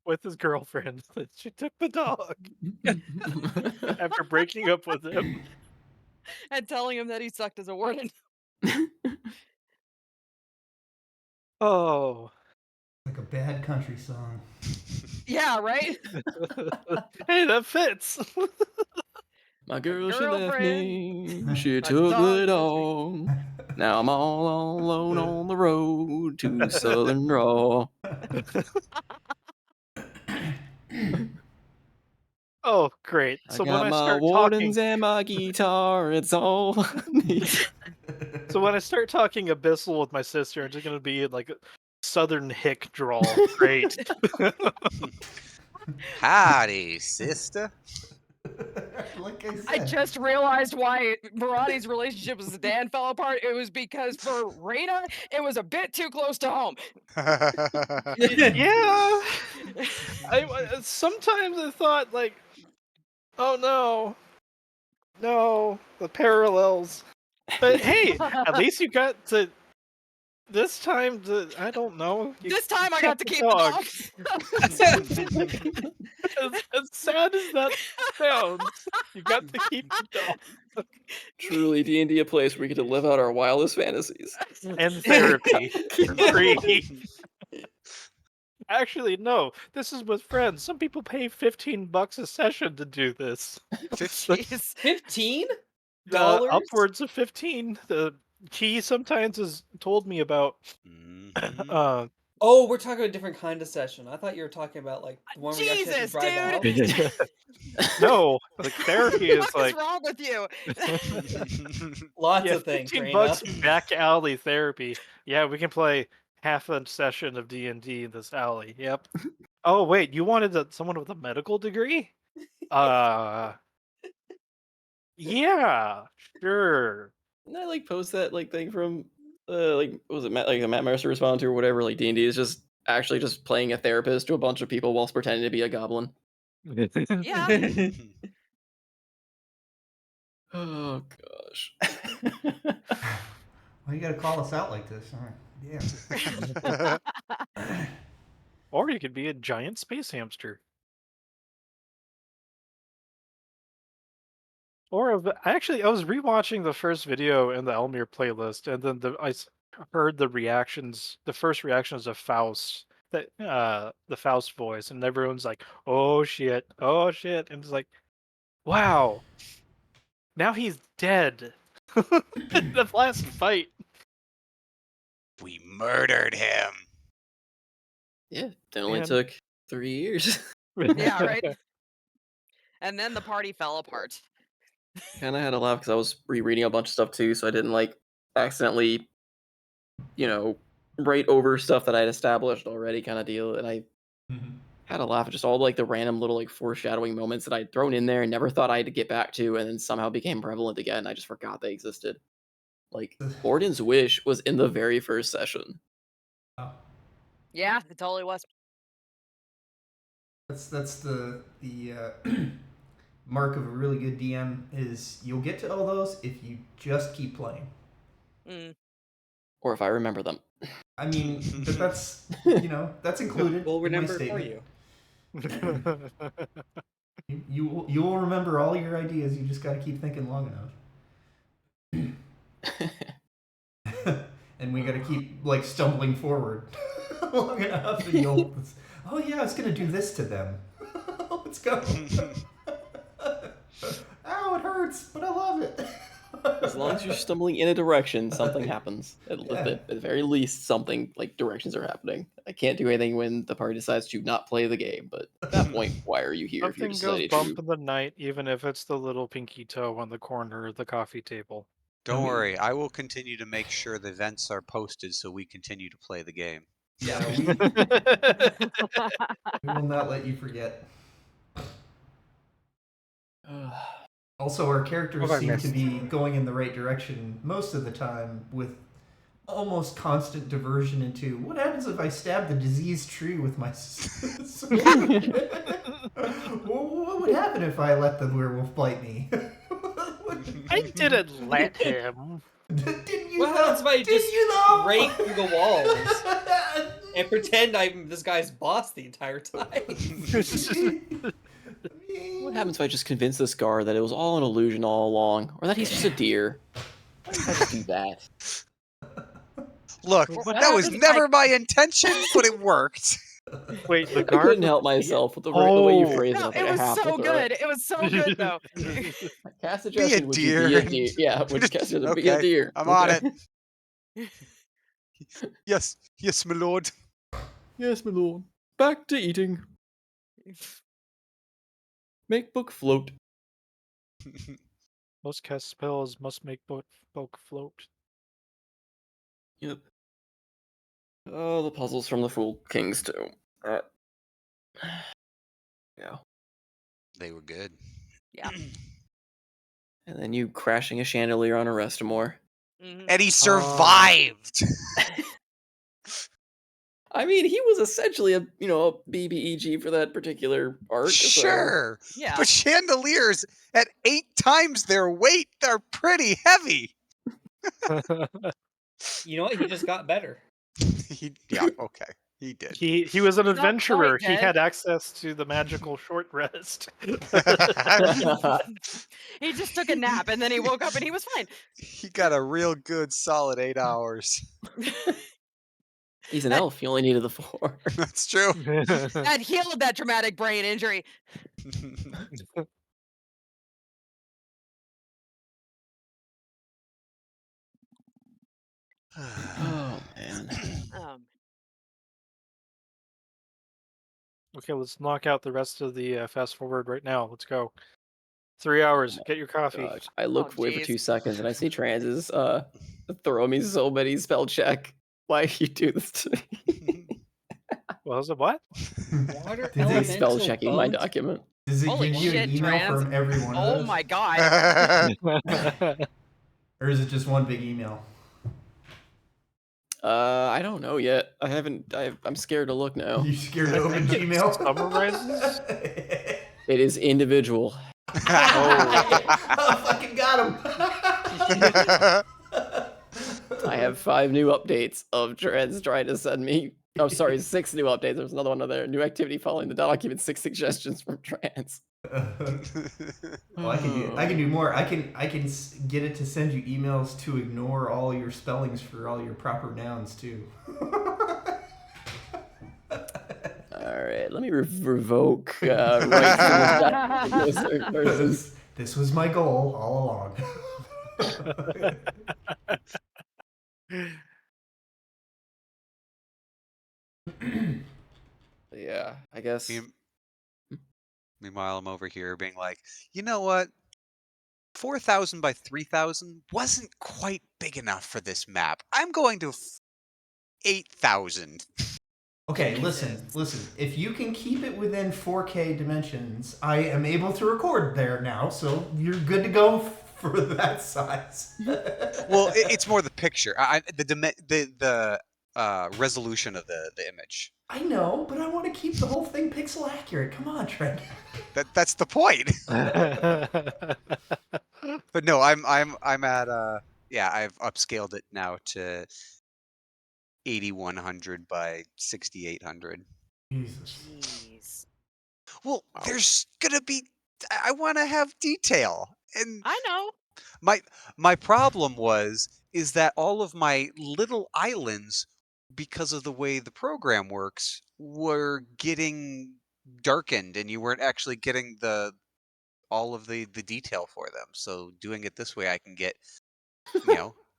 With his girlfriend. She took the dog after breaking up with him. And telling him that he sucked as a warden. Oh. Like a bad country song. Yeah, right? Hey, that fits. My girl, she left me. She My took dog it left me. all. Now I'm all alone on the road to Southern Draw. Oh, great. I So when got I my start wardens talking, and my guitar. It's all I need. so when I start talking Abyssal with my sister, it's just gonna be like a Southern hick drawl. Great. Howdy, sister. Like I said. I just realized why Marani's relationship with Zidane fell apart. It was because for Reina, it was a bit too close to home. Yeah. Sometimes I thought like, oh no, the parallels. But hey, at least you got to. This time, I don't know. This time I got to keep the dog. dog. As sad as that sounds, you got to keep the dog. Truly, D&D a place where we get to live out our wildest fantasies. And therapy. Free. Actually, no. This is with friends. Some people pay $15 a session to do this. Jeez. $15? Upwards of 15. The key sometimes has told me about. Mhm. Oh, we're talking a different kind of session. I thought you were talking about like the one where you actually have to Jesus, drive the house. No, like therapy is What is like wrong with you? Lots yeah, of things. $15 back alley therapy. Yeah, we can play half a session of D&D in this alley. Yep. Oh wait, you wanted someone with a medical degree? Yeah, sure. Didn't I like post that like thing from like what was it Matt, like a Matt Mercer responded to or whatever? Like D&D is just actually just playing a therapist to a bunch of people whilst pretending to be a goblin. Yeah. Oh gosh. Why you gotta call us out like this? Yeah. Or you could be a giant space hamster. Or I was rewatching the first video in the Elmir playlist, and then I heard the reactions, the first reactions of Faust, the Faust voice, and everyone's like, oh shit," and it's like, wow, now he's dead. The last fight. We murdered him. Yeah, it only Man. took 3 years. Yeah, right. And then the party fell apart. Kind of had a laugh because I was rereading a bunch of stuff too, so I didn't like accidentally, write over stuff that I'd established already, kind of deal. And I had a laugh at just all like the random little like foreshadowing moments that I'd thrown in there and never thought I'd get back to, and then somehow became prevalent again. I just forgot they existed. Like Borden's Wish was in the very first session. Yeah, it totally was. That's the mark of a really good DM is you'll get to all those if you just keep playing. Or if I remember them. I mean, but that's that's included. We'll in my remember it for statement. you. You will remember all your ideas. You just got to keep thinking long enough. And we got to keep like stumbling forward long enough, and you'll. Oh yeah, I was gonna do this to them. Let's go. Ow, it hurts, but I love it. As long as you're stumbling in a direction, something happens. At the very least, something like directions are happening. I can't do anything when the party decides to not play the game, but at that point, why are you here if you're Something goes decided bump to? in the night, even if it's the little pinky toe on the corner of the coffee table. Don't worry, I will continue to make sure the events are posted so we continue to play the game. Yeah, we will not let you forget. Also, our characters What have I seem to missed? be going in the right direction most of the time, with almost constant diversion into what happens if I stab the diseased tree with my sword? What would happen if I let the werewolf bite me? I didn't let him. Didn't you What know? happens if I Didn't just you know? break through the walls and pretend I'm this guy's boss the entire time? What happens if I just convince this guard that it was all an illusion all along, or that he's just a deer? Why did I just do that? Look, What that was happens, never my intention, but it worked. Wait, the I guard. couldn't help myself with the way you Oh. phrased it. No, I was like, it I was have to so throw it. good. It was so good though. Cast Be a suggestion, would you be deer. a deer? Yeah, would you cast suggestion, be a Okay, deer? I'm on Okay. it. Yes, yes, my lord. Yes, my lord. Back to eating. Make book float. Most cast spells must make folk float. Yep. Oh, the puzzles from the Fool Kings too. Yeah. They were good. Yeah. And then you crashing a chandelier on a Restamore. Mhm. And he survived. I mean, he was essentially a BBEG for that particular arc. Sure. Yeah. But chandeliers at 8 times their weight are pretty heavy. You know what? He just got better. Yeah, okay. He did. He was an He's not adventurer. quite He dead. had access to the magical short rest. So. He just took a nap and then he woke up and he was fine. He got a real good solid 8 hours. He's an elf. He only needed the 4. That's true. That healed that traumatic brain injury. Oh man. Okay, let's knock out the rest of the fast forward right now. Let's go. 3 hours. Get your coffee. Gosh. I look away for jeez. 2 seconds and I see Trans's throw me so many spell check. Why do you do this to me? Well, is it what? Water Did they Spell elemental checking my bones? document. Does it Holy give you an shit, email Trans. from every one of Oh those? my god. Or is it just one big email? I don't know yet. I'm scared to look now. You scared to open Gmail? Summarizes? It is individual. Oh, fucking got him. I have 5 new updates of Trans trying to send me. Oh, sorry, 6 new updates. There's another one on there. New activity following the document. 6 suggestions from Trans. Well, I can do more. I can get it to send you emails to ignore all your spellings for all your proper nouns too. All right, let me revoke rights to the versus. This was my goal all along. Yeah, I guess. Meanwhile, I'm over here being like, you know what? 4,000 by 3,000 wasn't quite big enough for this map. I'm going to 8,000. Okay, listen. If you can keep it within 4K dimensions, I am able to record there now, so you're good to go for that size. Well, it's more the picture. The resolution of the image. I know, but I want to keep the whole thing pixel accurate. Come on, Trent. That's the point. But no, I'm at I've upscaled it now to 8,100 by 6,800. Jesus. Jeez. Well, there's gonna be. I want to have detail, and I know. my problem is that all of my little islands, because of the way the program works, were getting darkened, and you weren't actually getting all of the detail for them. So doing it this way, I can get,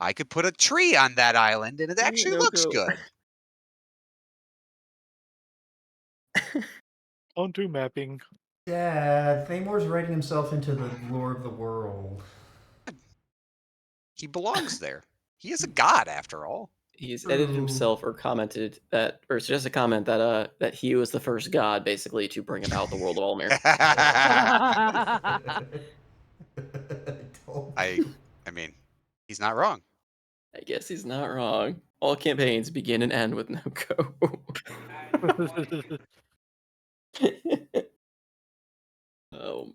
I could put a tree on that island, and it actually No looks go. good. Don't do mapping. Dad, Thamor's writing himself into the lore of the world. He belongs there. He is a god, after all. He's edited True. himself or commented that, or suggested a comment that he was the first god, basically, to bring about the world of Almir. I mean, he's not wrong. I guess he's not wrong. All campaigns begin and end with no go. um,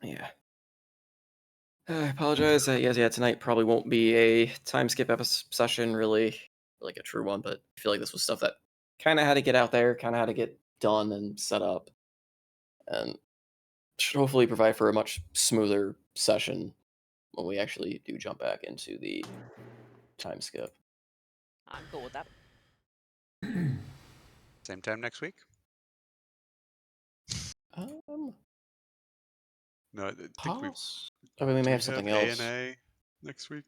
yeah. I apologize. Yes, yeah, tonight probably won't be a time skip session, really, like a true one, but I feel like this was stuff that kind of had to get out there, kind of had to get done and set up, and should hopefully provide for a much smoother session when we actually do jump back into the time skip. I'm cool with that. Same time next week? No, I think we I mean, we do may we have something else. A&A next week.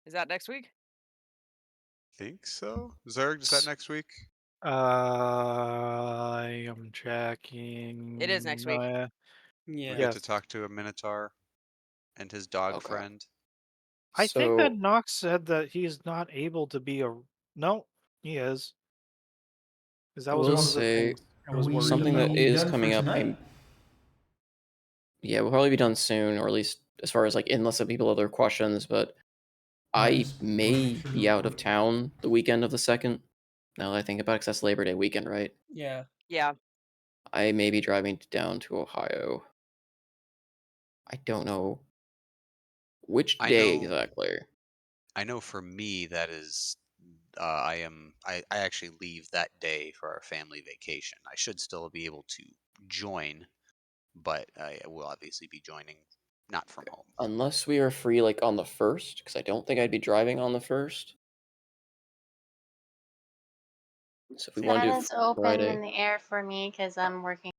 Is that next week? Think so. Zerg, is that next week? I am checking. It is next week. Yeah. We get Yes. to talk to a Minotaur and his dog Okay. friend. I think that So Nox said that he's not able to be a. No, he is. Because I that was will one of the say things I was worried something about. that is done for coming up. tonight? Yeah, we'll probably be done soon, or at least as far as like unless some people have other questions. But No, I I just may wanna make sure be that out of we're- town the weekend of the 2nd. Now that I think about it, 'cause that's Labor Day weekend, right? Yeah. Yeah. I may be driving down to Ohio. I don't know which I day know. exactly. I know for me that is I actually leave that day for our family vacation. I should still be able to join, but I will obviously be joining not from home. Unless we are free like on the 1st, because I don't think I'd be driving on the 1st. So if we want to That do is open Friday. in the air for me because I'm working